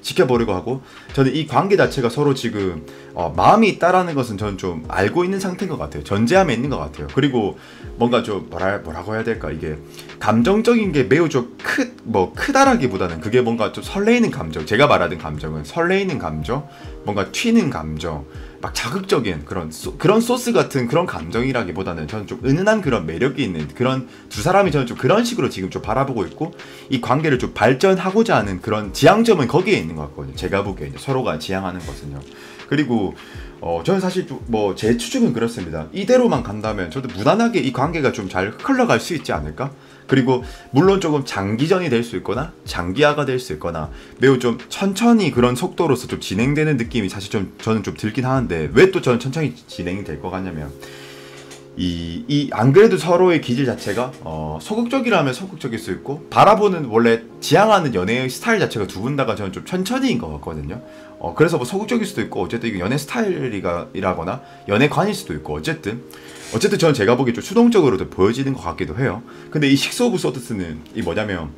Speaker 1: 지켜보려고 하고, 저는 이 관계 자체가 서로 지금 마음이 있다라는 것은 저는 좀 알고 있는 상태인 것 같아요. 전제함에 있는 것 같아요. 그리고 뭔가 좀 뭐라고 해야 될까, 이게 감정적인 게 매우 좀 크다라기보다는 그게 뭔가 좀 설레이는 감정, 제가 말하는 감정은 설레이는 감정, 뭔가 튀는 감정, 막 자극적인 그런 소스 같은 그런 감정이라기보다는 저는 좀 은은한 그런 매력이 있는 그런 두 사람이, 저는 좀 그런 식으로 지금 좀 바라보고 있고, 이 관계를 좀 발전하고자 하는 그런 지향점은 거기에 있는 것 같거든요. 제가 보기에 이제 서로가 지향하는 것은요. 그리고 저는 사실 뭐 제 추측은 그렇습니다. 이대로만 간다면 저도 무난하게 이 관계가 좀 잘 흘러갈 수 있지 않을까? 그리고 물론 조금 장기전이 될 수 있거나 장기화가 될 수 있거나 매우 좀 천천히 그런 속도로서 좀 진행되는 느낌이 사실 저는 좀 들긴 하는데, 왜 또 저는 천천히 진행이 될 것 같냐면, 안 그래도 서로의 기질 자체가 소극적이라면 소극적일 수 있고, 바라보는 원래 지향하는 연애의 스타일 자체가 두 분 다가 저는 좀 천천히인 것 같거든요. 그래서 뭐 소극적일 수도 있고, 어쨌든 이거 연애 스타일이라거나 연애관일 수도 있고, 어쨌든 저는 제가 보기에 좀 수동적으로도 보여지는 것 같기도 해요. 근데 이 식스 오브 소드스는 이 뭐냐면,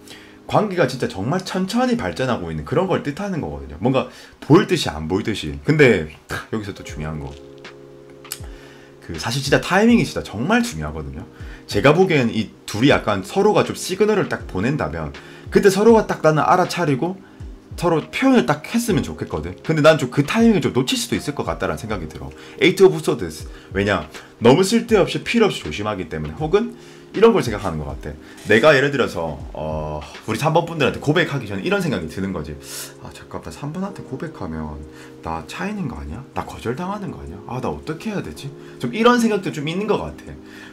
Speaker 1: 관계가 진짜 정말 천천히 발전하고 있는 그런 걸 뜻하는 거거든요. 뭔가 보일 듯이 안 보일 듯이. 근데 여기서 또 중요한 거, 사실 진짜 타이밍이 진짜 정말 중요하거든요. 제가 보기엔 이 둘이 약간 서로가 좀 시그널을 딱 보낸다면 그때 서로가 딱 나는 알아차리고 서로 표현을 딱 했으면 좋겠거든. 근데 난 좀 그 타이밍을 좀 놓칠 수도 있을 것 같다라는 생각이 들어. 에이트 오브 소드스. 왜냐? 너무 쓸데없이 필요 없이 조심하기 때문에, 혹은 이런 걸 생각하는 것 같아. 내가 예를 들어서 우리 3번 분들한테 고백하기 전에 이런 생각이 드는 거지. 잠깐만, 3번한테 고백하면 나 차이는 거 아니야? 나 거절당하는 거 아니야? 나 어떻게 해야 되지? 좀 이런 생각도 좀 있는 것 같아.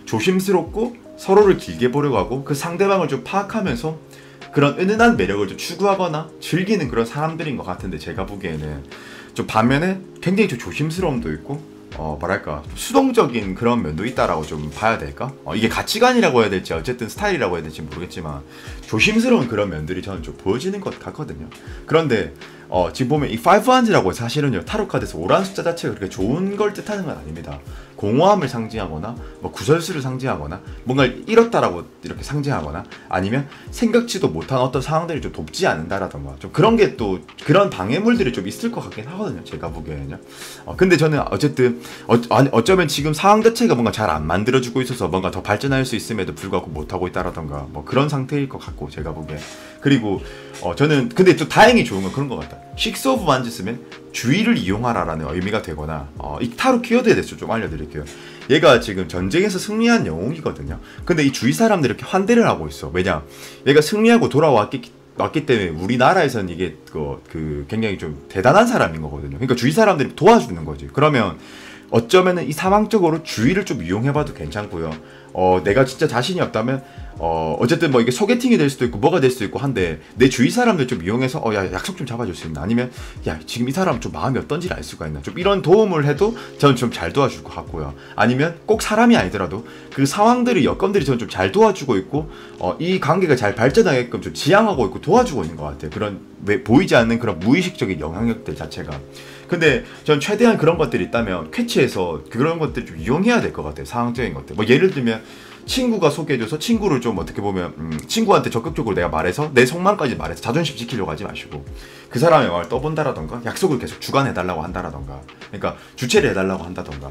Speaker 1: 조심스럽고 서로를 길게 보려고 하고, 그 상대방을 좀 파악하면서 그런 은은한 매력을 좀 추구하거나 즐기는 그런 사람들인 것 같은데, 제가 보기에는 좀 반면에 굉장히 좀 조심스러움도 있고 뭐랄까 수동적인 그런 면도 있다라고 좀 봐야 될까? 이게 가치관이라고 해야 될지 어쨌든 스타일이라고 해야 될지 모르겠지만 조심스러운 그런 면들이 저는 좀 보여지는 것 같거든요. 그런데 지금 보면 이 500라고 사실은요 타로 카드에서 오란 숫자 자체가 그렇게 좋은 걸 뜻하는 건 아닙니다. 공허함을 상징하거나 뭐 구설수를 상징하거나 뭔가 잃었다라고 이렇게 상징하거나 아니면 생각지도 못한 어떤 상황들이 좀 돕지 않는다라던가 좀 그런 게 또 그런 방해물들이 좀 있을 것 같긴 하거든요. 제가 보기에는요. 근데 저는 어쨌든 어쩌면 지금 상황 자체가 뭔가 잘 안 만들어주고 있어서 뭔가 더 발전할 수 있음에도 불구하고 못하고 있다라던가 뭐 그런 상태일 것 같고 제가 보기에. 그리고 저는 근데 또 다행히 좋은 건 그런 것 같다. 식스 오브 완즈 쓰면 주의를 이용하라라는 의미가 되거나 이 타로 키워드에 대해서 좀 알려드릴게요. 얘가 지금 전쟁에서 승리한 영웅이거든요. 근데 이 주위 사람들이 이렇게 환대를 하고 있어. 왜냐? 얘가 승리하고 돌아왔기 때문에 우리나라에서는 이게 굉장히 좀 대단한 사람인 거거든요. 그러니까 주위 사람들이 도와주는 거지. 그러면 어쩌면은 이 상황적으로 주의를 좀 이용해봐도 괜찮고요. 내가 진짜 자신이 없다면 어쨌든 뭐 이게 소개팅이 될 수도 있고 뭐가 될 수도 있고 한데 내 주위 사람들 좀 이용해서 야 약속 좀 잡아줄 수 있나 아니면 야 지금 이 사람 좀 마음이 어떤지를 알 수가 있나 좀 이런 도움을 해도 저는 좀 잘 도와줄 것 같고요. 아니면 꼭 사람이 아니더라도 그 상황들이 여건들이 저는 좀 잘 도와주고 있고 이 관계가 잘 발전하게끔 좀 지향하고 있고 도와주고 있는 것 같아요. 그런 보이지 않는 그런 무의식적인 영향력들 자체가. 근데 전 최대한 그런 것들이 있다면 캐치해서 그런 것들 좀 이용해야 될 것 같아요. 상황적인 것들. 뭐 예를 들면 친구가 소개해줘서 친구를 좀 어떻게 보면 친구한테 적극적으로 내가 말해서 내 속마음까지 말해서 자존심 지키려고 하지 마시고 그 사람의 마음을 떠본다라던가 약속을 계속 주관해달라고 한다라던가 그러니까 주체를 해달라고 한다던가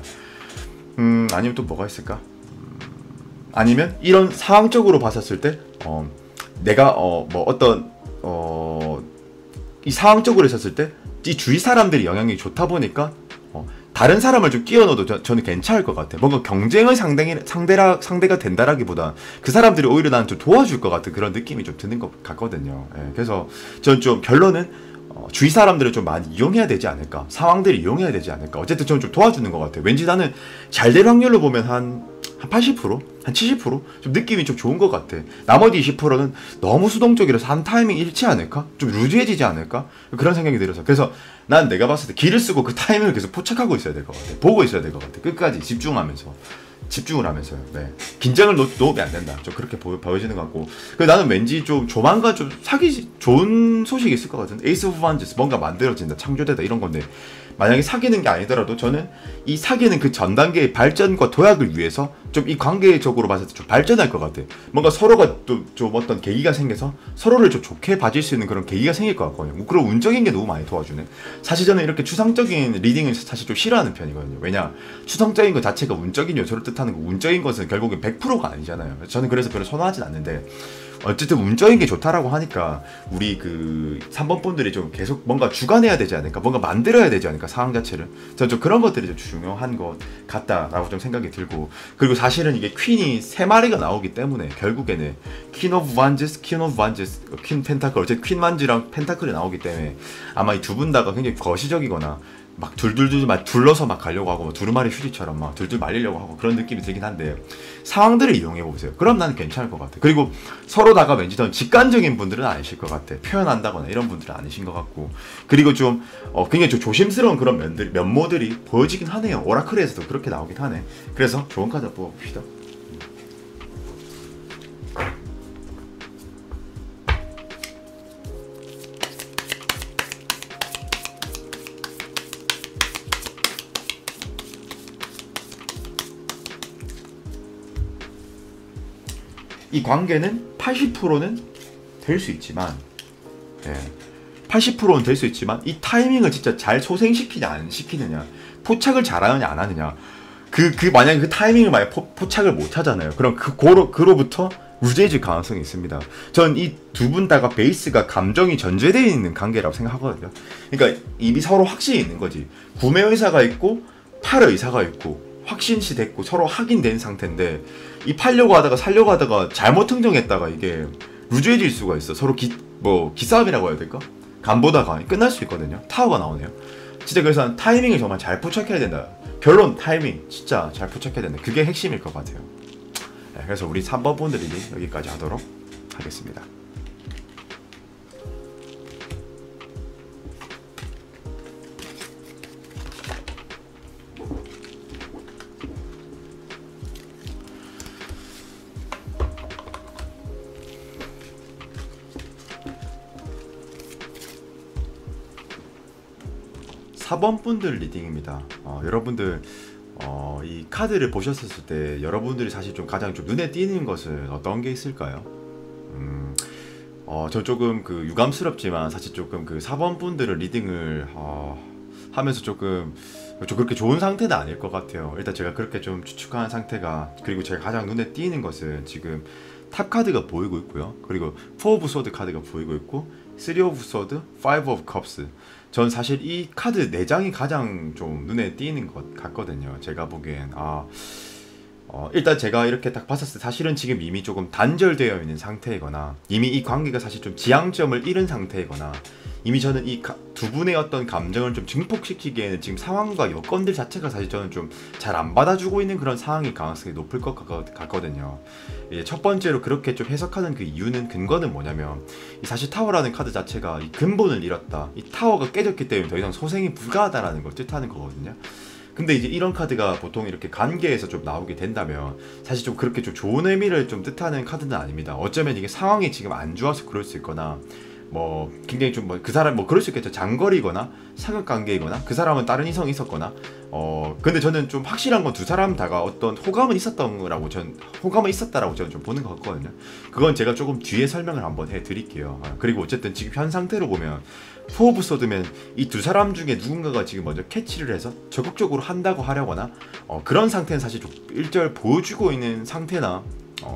Speaker 1: 아니면 또 뭐가 있을까? 아니면 이런 상황적으로 봤었을 때 내가 뭐 어떤 이 상황적으로 있었을 때 이 주위 사람들이 영향이 좋다 보니까 다른 사람을 좀 끼워 넣어도 저는 괜찮을 것 같아요. 뭔가 경쟁의 상대가 된다라기보다 그 사람들이 오히려 나는 좀 도와줄 것 같은 그런 느낌이 좀 드는 것 같거든요. 예, 그래서 저는 좀 결론은 주위 사람들을 좀 많이 이용해야 되지 않을까, 상황들을 이용해야 되지 않을까. 어쨌든 저는 좀 도와주는 것 같아요. 왠지 나는 잘 될 확률로 보면 한 80%? 한 70%? 좀 느낌이 좀 좋은 것 같아. 나머지 20%는 너무 수동적이라서 한 타이밍 잃지 않을까? 좀 루즈해지지 않을까? 그런 생각이 들어서. 그래서 난 내가 봤을 때 기를 쓰고 그 타이밍을 계속 포착하고 있어야 될 것 같아. 보고 있어야 될 것 같아. 끝까지 집중을 하면서요. 네. 긴장을 놓으면 안 된다. 좀 그렇게 보여지는 것 같고. 나는 왠지 좀 조만간 좀 좋은 소식이 있을 것 같은데. 에이스 오브 완즈 뭔가 만들어진다. 창조되다. 이런 건데. 만약에 사귀는 게 아니더라도 저는 이 사귀는 그 전 단계의 발전과 도약을 위해서 좀 이 관계적으로 봤을 때 좀 발전할 것 같아. 뭔가 서로가 좀 어떤 계기가 생겨서 서로를 좀 좋게 봐줄 수 있는 그런 계기가 생길 것 같거든요. 그런 운적인 게 너무 많이 도와주네. 사실 저는 이렇게 추상적인 리딩을 사실 좀 싫어하는 편이거든요. 왜냐? 추상적인 것 자체가 운적인 요소를 뜻하는 거, 운적인 것은 결국엔 100%가 아니잖아요. 저는 그래서 별로 선호하진 않는데 어쨌든 운적인 게 좋다라고 하니까 우리 그 3번 분들이 좀 계속 뭔가 주관해야 되지 않을까, 뭔가 만들어야 되지 않을까, 상황 자체를. 저는 좀 그런 것들이 좀 중요한 것 같다라고 좀 생각이 들고, 그리고 사실은 이게 퀸이 3마리가 나오기 때문에 결국에는 퀸 오브 완즈, 퀸 펜타클, 어쨌든 퀸 완즈랑 펜타클이 나오기 때문에 아마 이 두 분 다가 굉장히 거시적이거나 막 둘둘둘 막 둘러서 막 가려고 하고 두루마리 휴지처럼 막 둘둘 말리려고 하고 그런 느낌이 들긴 한데 상황들을 이용해 보세요. 그럼 나는 괜찮을 것 같아. 그리고 서로다가 왠지 더 직관적인 분들은 아니실 것 같아. 표현한다거나 이런 분들은 아니신 것 같고, 그리고 좀 굉장히 좀 조심스러운 그런 면모들이 보여지긴 하네요. 오라클에서도 그렇게 나오긴 하네. 그래서 좋은 카드 뽑아봅시다. 이 관계는 80%는 될 수 있지만, 80%는 될 수 있지만 이 타이밍을 진짜 잘 소생시키냐 안 시키느냐, 포착을 잘하느냐 안 하느냐, 만약에 그 타이밍을 만약 포착을 못 하잖아요. 그럼 그로부터 루즈해질 가능성이 있습니다. 전 이 두 분 다가 베이스가 감정이 전제되어 있는 관계라고 생각하거든요. 그러니까 이미 서로 확신이 있는 거지. 구매 의사가 있고 팔 의사가 있고 확신시 됐고 서로 확인된 상태인데, 이 팔려고 하다가 살려고 하다가 잘못 흥정했다가 이게 루즈해질 수가 있어. 서로 기싸움이라고 해야 될까? 간보다가 끝날 수 있거든요. 타워가 나오네요. 진짜 그래서 타이밍을 정말 잘 포착해야 된다. 결론 타이밍 진짜 잘 포착해야 된다. 그게 핵심일 것 같아요. 그래서 우리 3번 분들이 여기까지 하도록 하겠습니다. 4번 분들 리딩입니다. 여러분들 이 카드를 보셨을 때 여러분들이 사실 좀 가장 좀 눈에 띄는 것은 어떤 게 있을까요? 저 조금 그 유감스럽지만 사실 조금 그 4번 분들을 리딩을 하면서 조금 그렇게 좋은 상태는 아닐 것 같아요. 일단 제가 그렇게 좀 추측한 상태가, 그리고 제가 가장 눈에 띄는 것은 지금 탑 카드가 보이고 있고요. 그리고 4 오브 소드 카드가 보이고 있고 3 오브 소드, 5 오브 컵스. 전 사실 이 카드 4장이 가장 좀 눈에 띄는 것 같거든요. 제가 보기엔 일단 제가 이렇게 딱 봤었을 때 사실은 지금 이미 조금 단절되어 있는 상태이거나 이미 이 관계가 사실 좀 지향점을 잃은 상태이거나 이미 저는 이 두 분의 어떤 감정을 좀 증폭시키기에는 지금 상황과 여건들 자체가 사실 저는 좀 잘 안 받아주고 있는 그런 상황일 가능성이 높을 것 같거든요. 이제 첫 번째로 그렇게 좀 해석하는 그 이유는, 근거는 뭐냐면 이 사실 타워라는 카드 자체가 이 근본을 잃었다, 이 타워가 깨졌기 때문에 더 이상 소생이 불가하다라는 걸 뜻하는 거거든요. 근데 이제 이런 카드가 보통 이렇게 관계에서 좀 나오게 된다면 사실 좀 그렇게 좀 좋은 의미를 좀 뜻하는 카드는 아닙니다. 어쩌면 이게 상황이 지금 안 좋아서 그럴 수 있거나 뭐 굉장히 좀 그 사람 뭐 그럴 수 있겠죠. 장거리거나 사극관계이거나 그 사람은 다른 이성이 있었거나 근데 저는 좀 확실한 건 두 사람 다가 어떤 호감은 있었다라고 저는 좀 보는 것 같거든요. 그건 제가 조금 뒤에 설명을 한번 해드릴게요. 그리고 어쨌든 지금 현 상태로 보면 4 오브 소드면 이 두 사람 중에 누군가가 지금 먼저 캐치를 해서 적극적으로 한다고 하려거나 그런 상태는 사실 좀 일절 보여주고 있는 상태나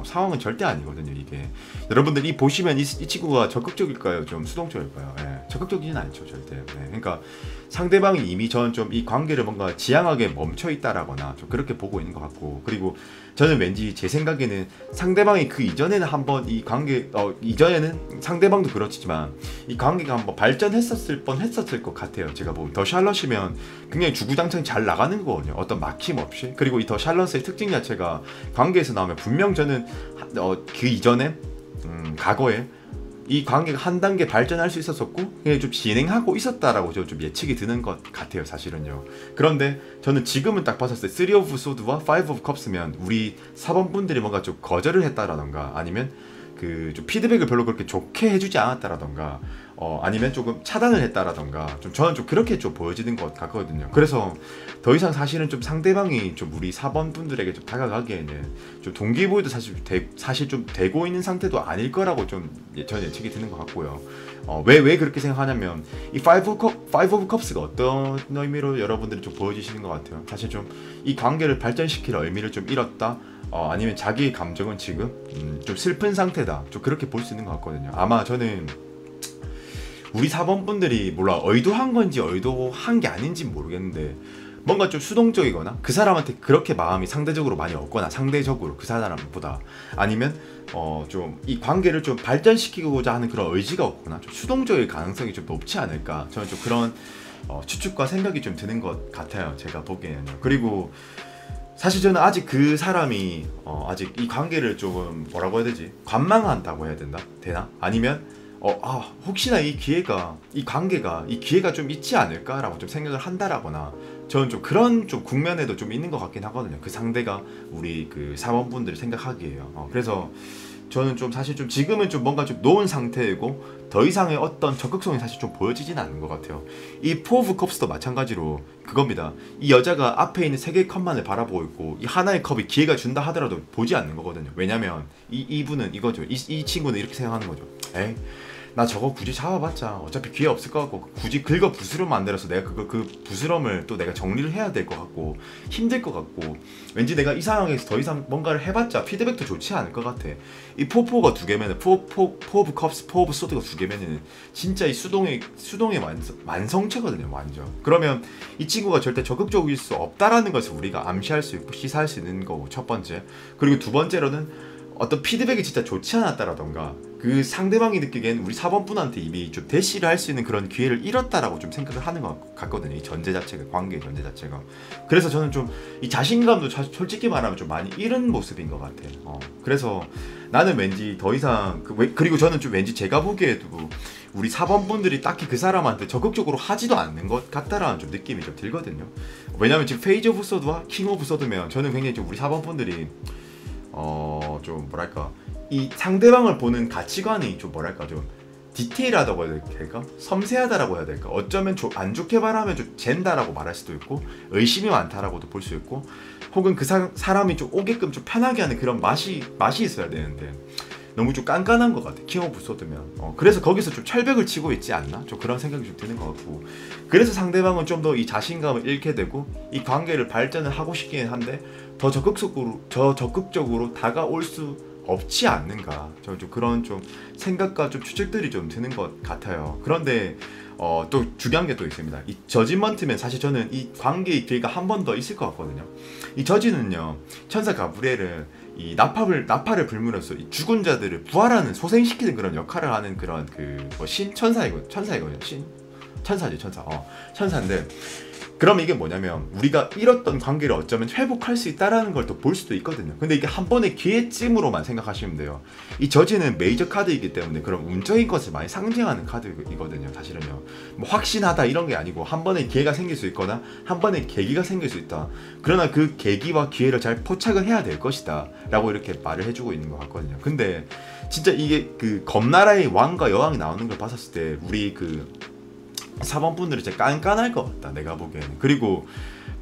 Speaker 1: 상황은 절대 아니거든요. 이게 여러분들 이 보시면 이 친구가 적극적일까요? 좀 수동적일까요? 예, 적극적이진 않죠 절대. 예, 그러니까 상대방이 이미 저는 좀 이 관계를 뭔가 지향하게 멈춰 있다라거나 좀 그렇게 보고 있는 것 같고, 그리고 저는 왠지 제 생각에는 상대방이 그 이전에는 한번 이 관계 이전에는 상대방도 그렇지만 이 관계가 한번 발전했었을 것 같아요. 제가 보면 더 샬럿이면 굉장히 주구장창 잘 나가는 거거든요. 어떤 막힘 없이. 그리고 이 더 샬럿의 특징 자체가 관계에서 나오면 분명 저는 그 이전에 과거에 이 관계가 한 단계 발전할 수 있었었고 그냥 좀 진행하고 있었다라고 좀 예측이 드는 것 같아요 사실은요. 그런데 저는 지금은 딱 봤을 때 3 오브 소드와 5 오브 컵스면 우리 4번 분들이 뭔가 좀 거절을 했다라던가 아니면 그 좀 피드백을 별로 그렇게 좋게 해주지 않았다라던가 아니면 조금 차단을 했다라던가 좀 저는 좀 그렇게 좀 보여지는 것 같거든요. 그래서 더 이상 사실은 좀 상대방이 좀 우리 4번 분들에게 좀 다가가기에는 좀 동기부여도 사실 좀 되고 있는 상태도 아닐 거라고 좀 저는 예측이 드는 것 같고요. 왜 그렇게 생각하냐면 이 5 오브 컵스가 어떤 의미로 여러분들이 좀 보여주시는 것 같아요. 사실 좀 이 관계를 발전시킬 의미를 좀 잃었다, 아니면 자기의 감정은 지금 좀 슬픈 상태다, 좀 그렇게 볼 수 있는 것 같거든요. 아마 저는 우리 4번 분들이 몰라 의도한 건지 의도한 게 아닌지 모르겠는데 뭔가 좀 수동적이거나 그 사람한테 그렇게 마음이 상대적으로 많이 없거나 상대적으로 그 사람보다 아니면 좀 이 관계를 좀 발전시키고자 하는 그런 의지가 없거나 좀 수동적일 가능성이 좀 높지 않을까, 저는 좀 그런 추측과 생각이 좀 드는 것 같아요 제가 보기에는요. 그리고 사실 저는 아직 그 사람이 아직 이 관계를 조금 뭐라고 해야 되지, 관망한다고 해야 되나? 아니면 혹시나 이 관계가 좀 있지 않을까라고 좀 생각을 한다라거나 저는 좀 그런 좀 국면에도 좀 있는 것 같긴 하거든요. 그 상대가 우리 그 사원분들을 생각하기에요. 그래서 저는 좀 사실 좀 지금은 좀 뭔가 좀 놓은 상태이고 더 이상의 어떤 적극성이 사실 좀 보여지진 않는 것 같아요. 이 4 오브 컵스도 마찬가지로 그겁니다. 이 여자가 앞에 있는 3개의 컵만을 바라보고 있고 이 하나의 컵이 기회가 준다 하더라도 보지 않는 거거든요. 왜냐면 이분은 이거죠. 이 친구는 이렇게 생각하는 거죠. 에이, 나 저거 굳이 잡아봤자 어차피 기회 없을 것 같고 굳이 긁어 부스럼 만들어서 내가 그 부스럼을 또 내가 정리를 해야 될 것 같고 힘들 것 같고 왠지 내가 이 상황에서 더 이상 뭔가를 해봤자 피드백도 좋지 않을 것 같아. 이 4가 2개면은 4 오브 컵스, 4 오브 소드가 2개면은 진짜 이 수동의 완성체거든요 완전. 그러면 이 친구가 절대 적극적일 수 없다라는 것을 우리가 암시할 수 있고 시사할 수 있는 거고 첫 번째. 그리고 두 번째로는 어떤 피드백이 진짜 좋지 않았다라던가 그 상대방이 느끼기엔 우리 4번 분한테 이미 좀 대시를 할 수 있는 그런 기회를 잃었다라고 좀 생각을 하는 것 같거든요. 이 전제 자체가, 관계의 전제 자체가. 그래서 저는 좀 이 자신감도 솔직히 말하면 좀 많이 잃은 모습인 것 같아요. 그래서 나는 왠지 더 이상 그리고 저는 좀 왠지 제가 보기에도 우리 4번 분들이 딱히 그 사람한테 적극적으로 하지도 않는 것 같다라는 좀 느낌이 좀 들거든요. 왜냐면 지금 페이지 오브 소드와 킹 오브 소드면 저는 굉장히 좀 우리 4번 분들이 좀 뭐랄까 이 상대방을 보는 가치관이 좀 뭐랄까 좀 디테일하다고 해야 될까? 섬세하다라고 해야 될까? 어쩌면 안 좋게 말하면 좀 젠다라고 말할 수도 있고, 의심이 많다라고도 볼 수 있고, 혹은 그 사람이 좀 오게끔 좀 편하게 하는 그런 맛이 있어야 되는데 너무 좀 깐깐한 것 같아. 킹 오브 소드면. 그래서 거기서 좀 철벽을 치고 있지 않나? 좀 그런 생각이 좀 드는 것 같고, 그래서 상대방은 좀 더 이 자신감을 잃게 되고 이 관계를 발전을 하고 싶기는 한데 더 적극적으로 다가올 수 없지 않는가. 좀 그런 좀 생각과 좀 추측들이 좀 드는 것 같아요. 그런데 또 중요한 게 또 있습니다. 이 저지먼트면 사실 저는 이 관계의 기회가 한 번 더 있을 것 같거든요. 이 저지는요, 천사 가브리엘을 이 나팔을 불면서 이 죽은 자들을 부활하는, 소생시키는 그런 역할을 하는 그런 천사이거든요. 천사지, 천사. 천사인데, 그럼 이게 뭐냐면 우리가 잃었던 관계를 어쩌면 회복할 수 있다라는 걸 또 볼 수도 있거든요. 근데 이게 한 번의 기회쯤으로만 생각하시면 돼요. 이 저지는 메이저 카드이기 때문에 그런 운적인 것을 많이 상징하는 카드이거든요. 사실은요, 뭐 확신하다 이런 게 아니고 한 번의 기회가 생길 수 있거나 한 번의 계기가 생길 수 있다. 그러나 그 계기와 기회를 잘 포착을 해야 될 것이다 라고 이렇게 말을 해주고 있는 것 같거든요. 근데 진짜 이게 그 검나라의 왕과 여왕이 나오는 걸 봤었을 때 우리 그 사범분들이 진짜 깐깐할 것 같다, 내가 보기에는. 그리고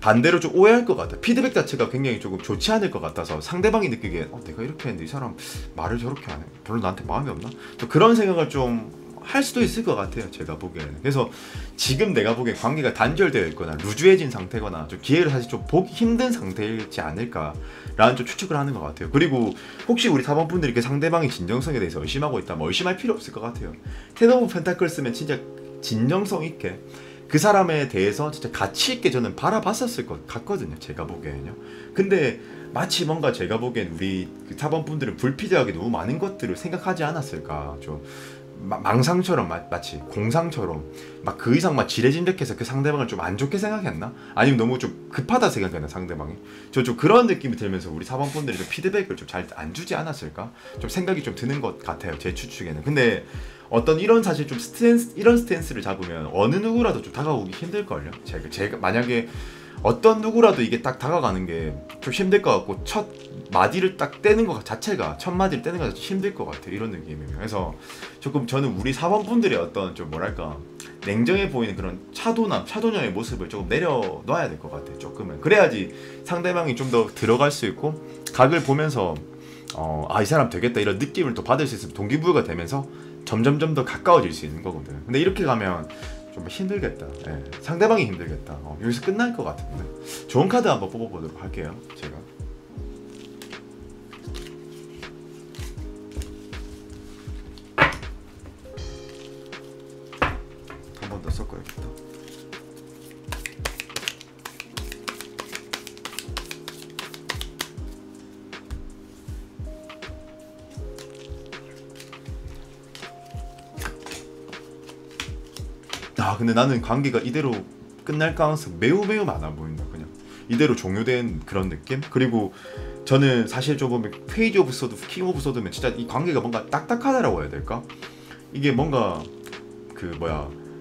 Speaker 1: 반대로 좀 오해할 것 같다. 피드백 자체가 굉장히 조금 좋지 않을 것 같아서 상대방이 느끼기엔 내가 이렇게 했는데 이 사람 말을 저렇게 하네, 별로 나한테 마음이 없나? 또 그런 생각을 좀 할 수도 있을 것 같아요, 제가 보기에는. 그래서 지금 내가 보기엔 관계가 단절되어 있거나 루즈해진 상태거나 좀 기회를 사실 좀 보기 힘든 상태이지 않을까 라는 좀 추측을 하는 것 같아요. 그리고 혹시 우리 사범분들이 그 상대방의 진정성에 대해서 의심하고 있다면 의심할 필요 없을 것 같아요. 텐 오브 펜타클스면 진짜 진정성 있게 그 사람에 대해서 진짜 가치 있게 저는 바라봤었을 것 같거든요, 제가 보기에는요. 근데 마치 뭔가 제가 보기엔 우리 그 사범분들은 불필요하게 너무 많은 것들을 생각하지 않았을까. 좀 망상처럼, 마치 공상처럼 막 그 이상 막 지레짐작해서 그 상대방을 좀 안 좋게 생각했나? 아니면 너무 좀 급하다 생각했나, 상대방이? 좀 그런 느낌이 들면서 우리 사범분들이 좀 피드백을 좀 잘 안 주지 않았을까? 좀 생각이 좀 드는 것 같아요, 제 추측에는. 근데 어떤 이런 사실 좀 이런 스탠스를 잡으면 어느 누구라도 좀 다가오기 힘들걸요. 제가 만약에 어떤 누구라도 이게 딱 다가가는 게 좀 힘들 것 같고, 첫 마디를 딱 떼는 것 자체가, 첫 마디를 떼는 것 자체가 힘들 것 같아요, 이런 느낌이에요. 그래서 조금 저는 우리 사범분들의 어떤 좀 뭐랄까 냉정해 보이는 그런 차도녀의 모습을 조금 내려놔야 될 것 같아요, 조금은. 그래야지 상대방이 좀 더 들어갈 수 있고 각을 보면서 이 사람 되겠다 이런 느낌을 또 받을 수 있으면 동기부여가 되면서 점점점 더 가까워질 수 있는 거거든요. 근데 이렇게 가면 좀 힘들겠다. 예, 상대방이 힘들겠다. 여기서 끝날 것 같은데. 좋은 카드 한번 뽑아보도록 할게요, 제가. 한 번 더 섞어야겠다. 근데 나는 관계가 이대로 끝날 가능성이 매우 많아 보인다. 그냥 이대로 종료된 그런 느낌? 그리고 저는 사실 좀 보면 페이지 오브 소드, 킹 오브 소드면 진짜 이 관계가 뭔가 딱딱하다라고 해야 될까? 이게 뭔가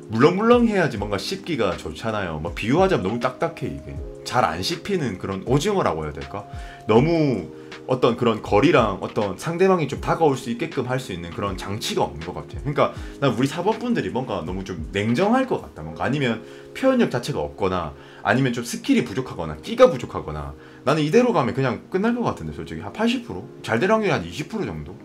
Speaker 1: 물렁물렁 해야지 뭔가 씹기가 좋잖아요. 뭐 비유하자면 너무 딱딱해. 이게 잘 안 씹히는 그런 오징어라고 해야 될까? 너무 어떤 그런 거리랑 어떤 상대방이 좀 다가올 수 있게끔 할 수 있는 그런 장치가 없는 것 같아요. 그러니까 난 우리 사범분들이 뭔가 너무 좀 냉정할 것 같다. 뭔가 아니면 표현력 자체가 없거나 아니면 좀 스킬이 부족하거나 끼가 부족하거나, 나는 이대로 가면 그냥 끝날 것 같은데 솔직히 한 80%? 잘 될 확률이 한 20% 정도?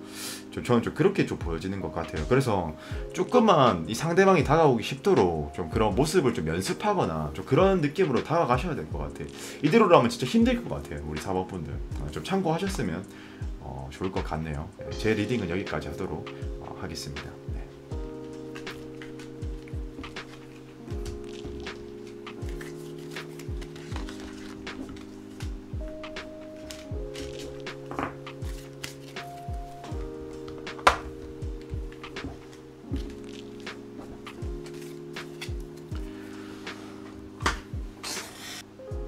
Speaker 1: 저는 좀 그렇게 좀 보여지는 것 같아요. 그래서 조금만 이 상대방이 다가오기 쉽도록 좀 그런 모습을 좀 연습하거나 좀 그런 느낌으로 다가가셔야 될 것 같아요. 이대로라면 진짜 힘들 것 같아요, 우리 사범분들. 좀 참고하셨으면 좋을 것 같네요. 제 리딩은 여기까지 하도록 하겠습니다. 네.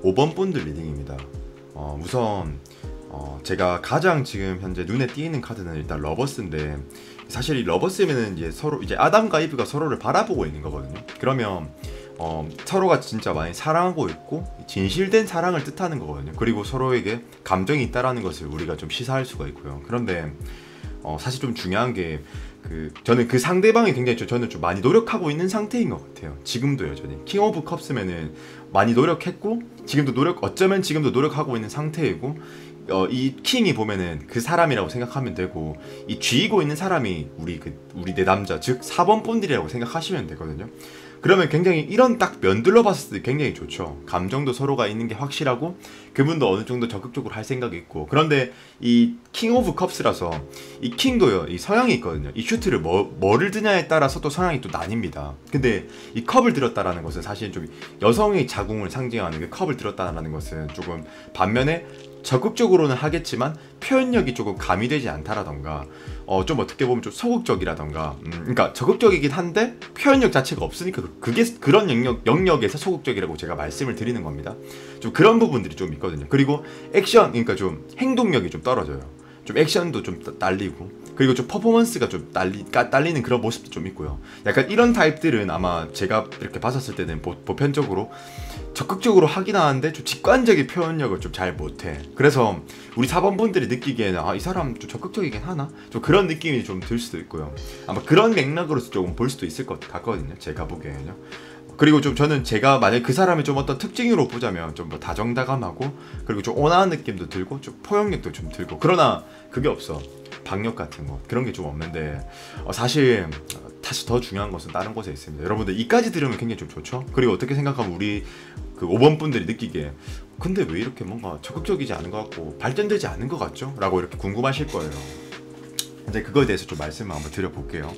Speaker 1: 5번 분들 리딩입니다. 우선 제가 가장 지금 현재 눈에 띄는 카드는 일단 러버스인데, 사실 이 러버스면은 이제 서로 이제 아담과 이브가 서로를 바라보고 있는 거거든요. 그러면 서로가 진짜 많이 사랑하고 있고 진실된 사랑을 뜻하는 거거든요. 그리고 서로에게 감정이 있다라는 것을 우리가 좀 시사할 수가 있고요. 그런데 사실 좀 중요한 게 저는 그 상대방이 굉장히 저는 좀 많이 노력하고 있는 상태인 것 같아요. 지금도 여전히 킹 오브 컵스면은 많이 노력했고 지금도 어쩌면 지금도 노력하고 있는 상태이고, 이 킹이 보면은 그 사람이라고 생각하면 되고, 이 쥐고 있는 사람이 우리 내남자 즉 4번 분들이라고 생각하시면 되거든요. 그러면 굉장히 이런 딱 면들러 봤을 때 굉장히 좋죠. 감정도 서로가 있는 게 확실하고 그분도 어느 정도 적극적으로 할 생각이 있고. 그런데 이 킹 오브 컵스라서 이 킹도요, 이 성향이 있거든요. 이 슈트를 뭐를 드냐에 따라서 또 성향이 또 나뉩니다. 근데 이 컵을 들었다라는 것은 사실 좀 여성의 자궁을 상징하는 그 컵을 들었다라는 것은 조금 반면에 적극적으로는 하겠지만 표현력이 조금 가미되지 않다라던가, 좀 어떻게 보면 좀 소극적이라던가, 그러니까 적극적이긴 한데 표현력 자체가 없으니까 그게 그런 영역에서 소극적이라고 제가 말씀을 드리는 겁니다. 좀 그런 부분들이 좀 있거든요. 그리고 액션, 그러니까 좀 행동력이 좀 떨어져요. 좀 액션도 좀 딸리고, 그리고 좀 퍼포먼스가 좀 딸리는 그런 모습도 좀 있고요. 약간 이런 타입들은 아마 제가 이렇게 봤었을 때는 보편적으로 적극적으로 하긴 하는데 좀 직관적인 표현력을 좀 잘 못해. 그래서 우리 4번 분들이 느끼기에는 이 사람 좀 적극적이긴 하나? 좀 그런 느낌이 좀 들 수도 있고요. 아마 그런 맥락으로서 조금 볼 수도 있을 것 같거든요. 제가 보기에는요. 그리고 좀 저는 제가 만약 그 사람이 좀 어떤 특징으로 보자면 좀 뭐 다정다감하고, 그리고 좀 온화한 느낌도 들고 좀 포용력도 좀 들고, 그러나 그게 없어. 박력 같은 거 그런 게 좀 없는데, 사실 더 중요한 것은 다른 곳에 있습니다. 여러분들 이까지 들으면 굉장히 좀 좋죠. 그리고 어떻게 생각하면 우리 그 5번 분들이 느끼기에 근데 왜 이렇게 뭔가 적극적이지 않은 것 같고 발전되지 않은 것 같죠? 라고 이렇게 궁금하실 거예요. 이제 그거에 대해서 좀 말씀을 한번 드려볼게요.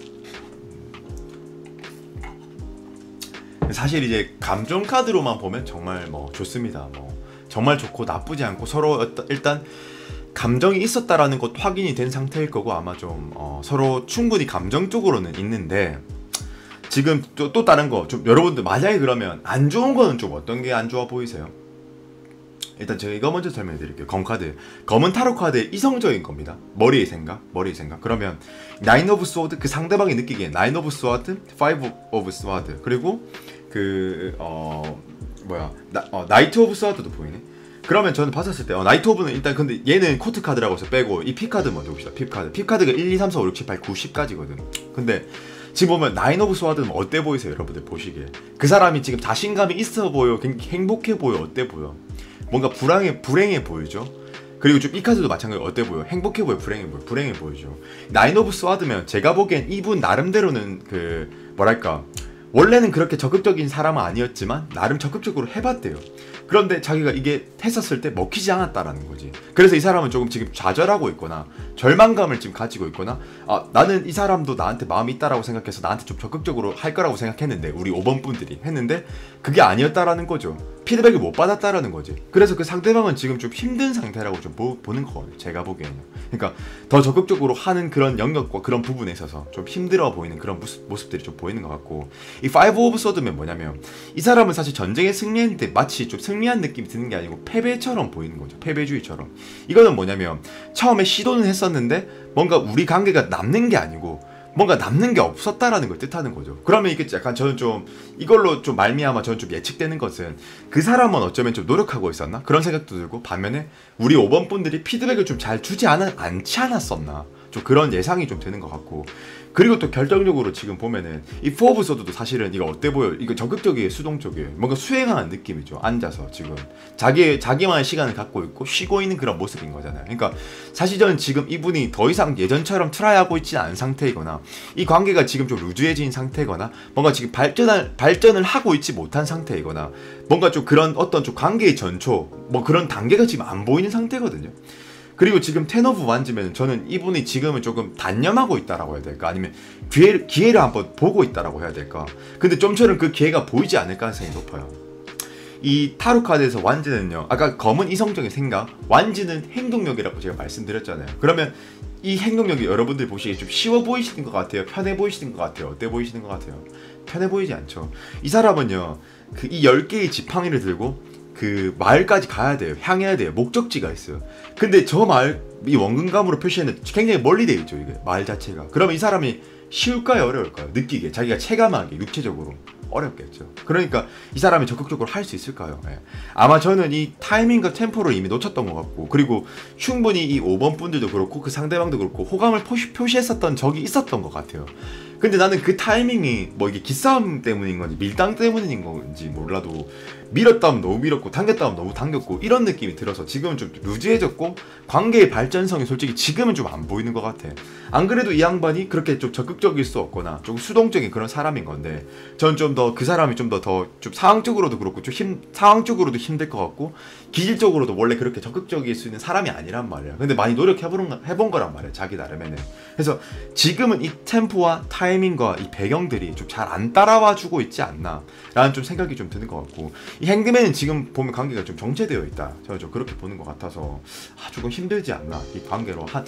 Speaker 1: 사실 이제 감정 카드로만 보면 정말 뭐 좋습니다. 뭐 정말 좋고 나쁘지 않고 서로 일단 감정이 있었다라는 것 확인이 된 상태일 거고, 아마 좀 서로 충분히 감정적으로는 있는데, 지금 또 다른 거 좀 여러분들 만약에 그러면 안 좋은 거는 좀 어떤 게 안 좋아 보이세요? 일단 제가 이거 먼저 설명해 드릴게요. 검카드, 검은 타로 카드의 이성적인 겁니다. 머리의 생각. 그러면 9 오브 스워드, 그 상대방이 느끼기엔 9 오브 스워드, 5 오브 스워드, 그리고 나이트 오브 스워드도 보이네. 그러면 저는 봤었을 때 나이트 오브는 일단, 근데 얘는 코트 카드라고 해서 빼고 이 피 카드 먼저 봅시다. 피 카드가 1, 2, 3, 4, 5, 6, 7, 8, 90까지거든. 근데 지금 보면 9 오브 스워드는 어때 보이세요? 여러분들 보시기에 그 사람이 지금 자신감이 있어 보여, 행복해 보여, 어때 보여? 뭔가 불행해 보이죠? 그리고 좀 이 카드도 마찬가지로 어때 보여? 행복해 보여, 불행해 보이죠? 9 오브 스워드면 제가 보기엔 이분 나름대로는 원래는 그렇게 적극적인 사람은 아니었지만 나름 적극적으로 해봤대요. 그런데 자기가 이게 했었을 때 먹히지 않았다라는 거지. 그래서 이 사람은 조금 지금 좌절하고 있거나 절망감을 지금 가지고 있거나, 나는 이 사람도 나한테 마음이 있다라고 생각해서 나한테 좀 적극적으로 할 거라고 생각했는데, 우리 5번 분들이 했는데 그게 아니었다라는 거죠. 피드백을 못 받았다라는 거지. 그래서 그 상대방은 지금 좀 힘든 상태라고 좀 보는 거거든요. 제가 보기에는. 그러니까 더 적극적으로 하는 그런 영역과 그런 부분에 있어서 좀 힘들어 보이는 그런 모습들이 좀 보이는 것 같고, 이 5 오브 소드면 뭐냐면 이 사람은 사실 전쟁에 승리했는데 마치 좀 승리한 느낌이 드는 게 아니고 패배처럼 보이는 거죠. 패배주의처럼. 이거는 뭐냐면 처음에 시도는 했었는데 뭔가 우리 관계가 남는 게 아니고 뭔가 남는 게 없었다라는 걸 뜻하는 거죠. 그러면 이게 약간 저는 좀 이걸로 좀 말미암아 저는 좀 예측되는 것은 그 사람은 어쩌면 좀 노력하고 있었나? 그런 생각도 들고, 반면에 우리 5번 분들이 피드백을 좀 잘 주지 않지 않았었나? 좀 그런 예상이 좀 되는 것 같고, 그리고 또 결정적으로 지금 보면은 이 4 오브 소드도 사실은 이거 어때 보여? 이거 적극적이에요, 수동적이에요? 뭔가 수행하는 느낌이죠. 앉아서 지금 자기만의 시간을 갖고 있고 쉬고 있는 그런 모습인 거잖아요. 그러니까 사실 저는 지금 이분이 더 이상 예전처럼 트라이하고 있지 않은 상태이거나, 이 관계가 지금 좀 루즈해진 상태거나, 뭔가 지금 발전을 하고 있지 못한 상태이거나, 뭔가 좀 그런 어떤 좀 관계의 전초 뭐 그런 단계가 지금 안 보이는 상태거든요. 그리고 지금 10 오브 완즈면 저는 이분이 지금은 조금 단념하고 있다라고 해야 될까? 아니면 기회를 한번 보고 있다라고 해야 될까? 근데 좀처럼 그 기회가 보이지 않을 가능성이 높아요. 이 타로 카드에서 완즈는요, 아까 검은 이성적인 생각, 완즈는 행동력이라고 제가 말씀드렸잖아요. 그러면 이 행동력이 여러분들 보시기에 좀 쉬워 보이시는 것 같아요? 편해 보이시는 것 같아요? 어때 보이시는 것 같아요? 편해 보이지 않죠. 이 사람은요, 이 10개의 지팡이를 들고 그 마을까지 가야 돼요. 향해야 돼요. 목적지가 있어요. 근데 저 마을, 이 원근감으로 표시하는 굉장히 멀리 돼 있죠, 이게 마을 자체가. 그러면 이 사람이 쉬울까요, 어려울까요? 느끼게, 자기가 체감하게, 육체적으로 어렵겠죠. 그러니까 이 사람이 적극적으로 할 수 있을까요? 예. 아마 저는 이 타이밍과 템포를 이미 놓쳤던 것 같고, 그리고 충분히 이 5번 분들도 그렇고 그 상대방도 그렇고 호감을 표시했었던 적이 있었던 것 같아요. 근데 나는 그 타이밍이 뭐 이게 기싸움 때문인 건지 밀당 때문인 건지 몰라도 밀었다 하면 너무 밀었고 당겼다 하면 너무 당겼고 이런 느낌이 들어서 지금은 좀 루즈해졌고 관계의 발전성이 솔직히 지금은 좀 안 보이는 것 같아. 안 그래도 이 양반이 그렇게 좀 적극적일 수 없거나 좀 수동적인 그런 사람인 건데, 전 좀 더 그 사람이 좀 좀 상황적으로도 그렇고 좀 상황적으로도 힘들 것 같고 기질적으로도 원래 그렇게 적극적일 수 있는 사람이 아니란 말이야. 근데 많이 해본 거란 말이야, 자기 나름에는. 그래서 지금은 이 템포와 타이밍과 이 배경들이 좀 잘 안 따라와 주고 있지 않나 라는 좀 생각이 좀 드는 것 같고, 이 핸드맨은 지금 보면 관계가 좀 정체되어 있다, 저는 좀 그렇게 보는 것 같아서 조금 힘들지 않나 이 관계로. 한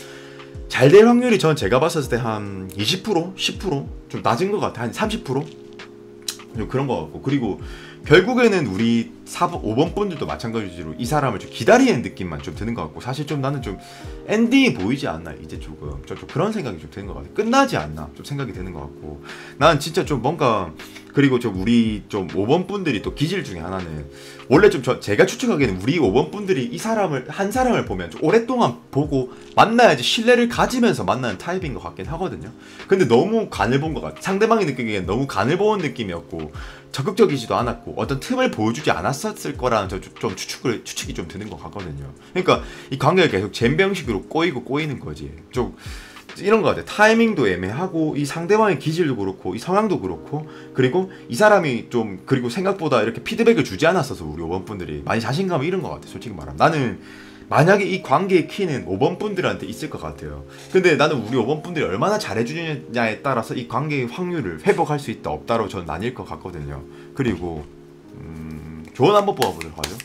Speaker 1: 잘 될 확률이 전 제가 봤을 때 한 20%? 10%? 좀 낮은 것 같아. 한 30%? 좀 그런 것 같고, 그리고 결국에는 우리 5번 분들도 마찬가지로 이 사람을 좀 기다리는 느낌만 좀 드는 것 같고, 사실 좀 나는 좀 엔딩이 보이지 않나, 이제 조금 좀 그런 생각이 좀 드는 것 같아. 끝나지 않나 좀 생각이 드는 것 같고, 난 진짜 좀 뭔가, 그리고 좀 우리 좀 5번 분들이 또 기질 중에 하나는, 원래 좀 제가 추측하기에는 우리 5번 분들이 이 사람을, 한 사람을 보면 좀 오랫동안 보고 만나야지 신뢰를 가지면서 만나는 타입인 것 같긴 하거든요. 근데 너무 간을 본 것 같아. 상대방이 느끼기엔 너무 간을 본 느낌이었고 적극적이지도 않았고 어떤 틈을 보여주지 않았었을 거라는 좀 추측이 좀 드는 것 같거든요. 그러니까 이 관계가 계속 잼병식으로 꼬이는 거지. 좀 이런 거 같아. 타이밍도 애매하고 이 상대방의 기질도 그렇고 이 성향도 그렇고, 그리고 이 사람이 좀, 그리고 생각보다 이렇게 피드백을 주지 않았어서 우리 5번 분들이 많이 자신감을 잃은 것 같아, 솔직히 말하면. 나는 만약에 이 관계의 키는 5번 분들한테 있을 것 같아요. 근데 나는 우리 5번 분들이 얼마나 잘해주느냐에 따라서 이 관계의 확률을 회복할 수 있다 없다로 저는 나뉠 것 같거든요. 그리고 조언 한번 뽑아보도록 하죠.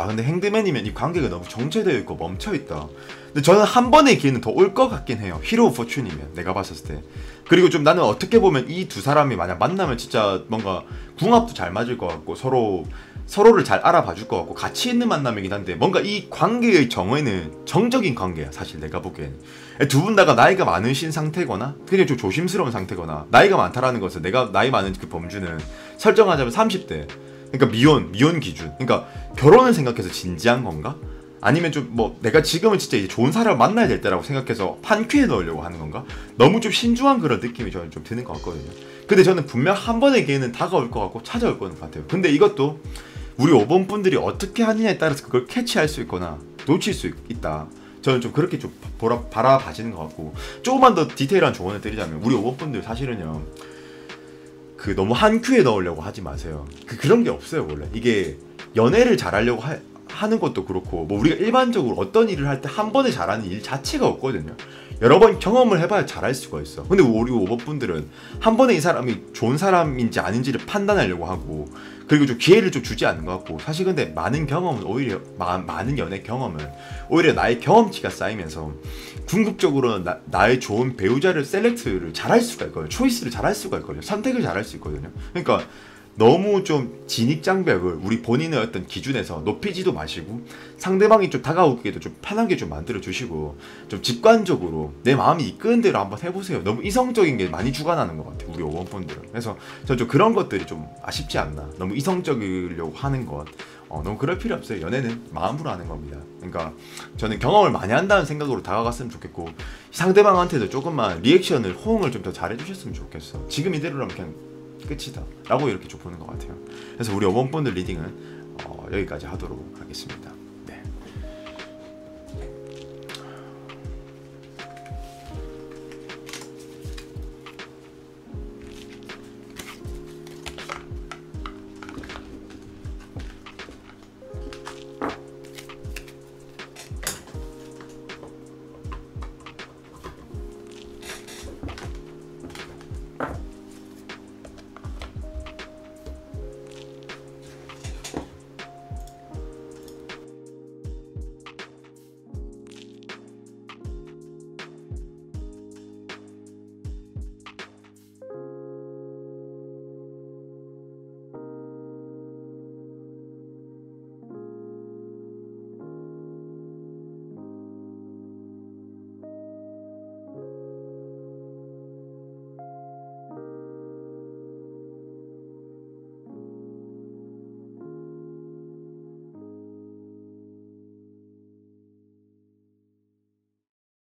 Speaker 1: 근데 핸드맨이면 이 관계가 너무 정체되어 있고 멈춰있다. 근데 저는 한 번의 기회는 더 올 것 같긴 해요, 히로 오브 포춘이면, 내가 봤을 때. 그리고 좀 나는 어떻게 보면 이 두 사람이 만약 만나면 진짜 뭔가 궁합도 잘 맞을 것 같고 서로를 잘 알아봐 줄 것 같고 가치 있는 만남이긴 한데, 뭔가 이 관계의 정의는 정적인 관계야, 사실 내가 보기엔. 두 분 다가 나이가 많으신 상태거나 그냥 좀 조심스러운 상태거나, 나이가 많다라는 것은 내가 나이 많은 그 범주는 설정하자면 30대, 그러니까 미혼 기준. 그러니까 결혼을 생각해서 진지한 건가? 아니면 좀 뭐 내가 지금은 진짜 이제 좋은 사람을 만나야 될 때라고 생각해서 한 큐에 넣으려고 하는 건가? 너무 좀 신중한 그런 느낌이 저는 좀 드는 것 같거든요. 근데 저는 분명 한 번의 기회는 다가올 것 같고 찾아올 것 같아요. 근데 이것도 우리 5번 분들이 어떻게 하느냐에 따라서 그걸 캐치할 수 있거나 놓칠 수 있다. 저는 좀 그렇게 좀 바라봐지는 것 같고, 조금만 더 디테일한 조언을 드리자면 우리 5번 분들 사실은요, 그 너무 한 큐에 넣으려고 하지 마세요. 그런 게 없어요, 원래. 이게 연애를 잘하려고 하는 것도 그렇고, 뭐 우리가 일반적으로 어떤 일을 할 때 한 번에 잘하는 일 자체가 없거든요. 여러 번 경험을 해봐야 잘할 수가 있어. 근데 우리 5번 분들은 한 번에 이 사람이 좋은 사람인지 아닌지를 판단하려고 하고, 그리고 좀 기회를 좀 주지 않는 것 같고, 사실 근데 많은 경험은 오히려 많은 연애 경험은 오히려 나의 경험치가 쌓이면서 궁극적으로 나의 좋은 배우자를 셀렉트를 잘할 수가 있거든요. 초이스를 잘할 수가 있거든요. 선택을 잘할 수 있거든요. 그러니까 너무 좀 진입장벽을 우리 본인의 어떤 기준에서 높이지도 마시고, 상대방이 좀 다가오기에도 좀 편하게 좀 만들어 주시고, 좀 직관적으로 내 마음이 이끄는 대로 한번 해보세요. 너무 이성적인 게 많이 주관하는 것 같아요, 우리 5번 분들은. 그래서 저는 좀 그런 것들이 좀 아쉽지 않나. 너무 이성적이려고 하는 것, 너무 그럴 필요 없어요. 연애는 마음으로 하는 겁니다. 그러니까 저는 경험을 많이 한다는 생각으로 다가갔으면 좋겠고, 상대방한테도 조금만 리액션을, 호응을 좀 더 잘해주셨으면 좋겠어. 지금 이대로라면 그냥 끝이다 라고 이렇게 좀 보는 것 같아요. 그래서 우리 5번 분들 리딩은 여기까지 하도록 하겠습니다.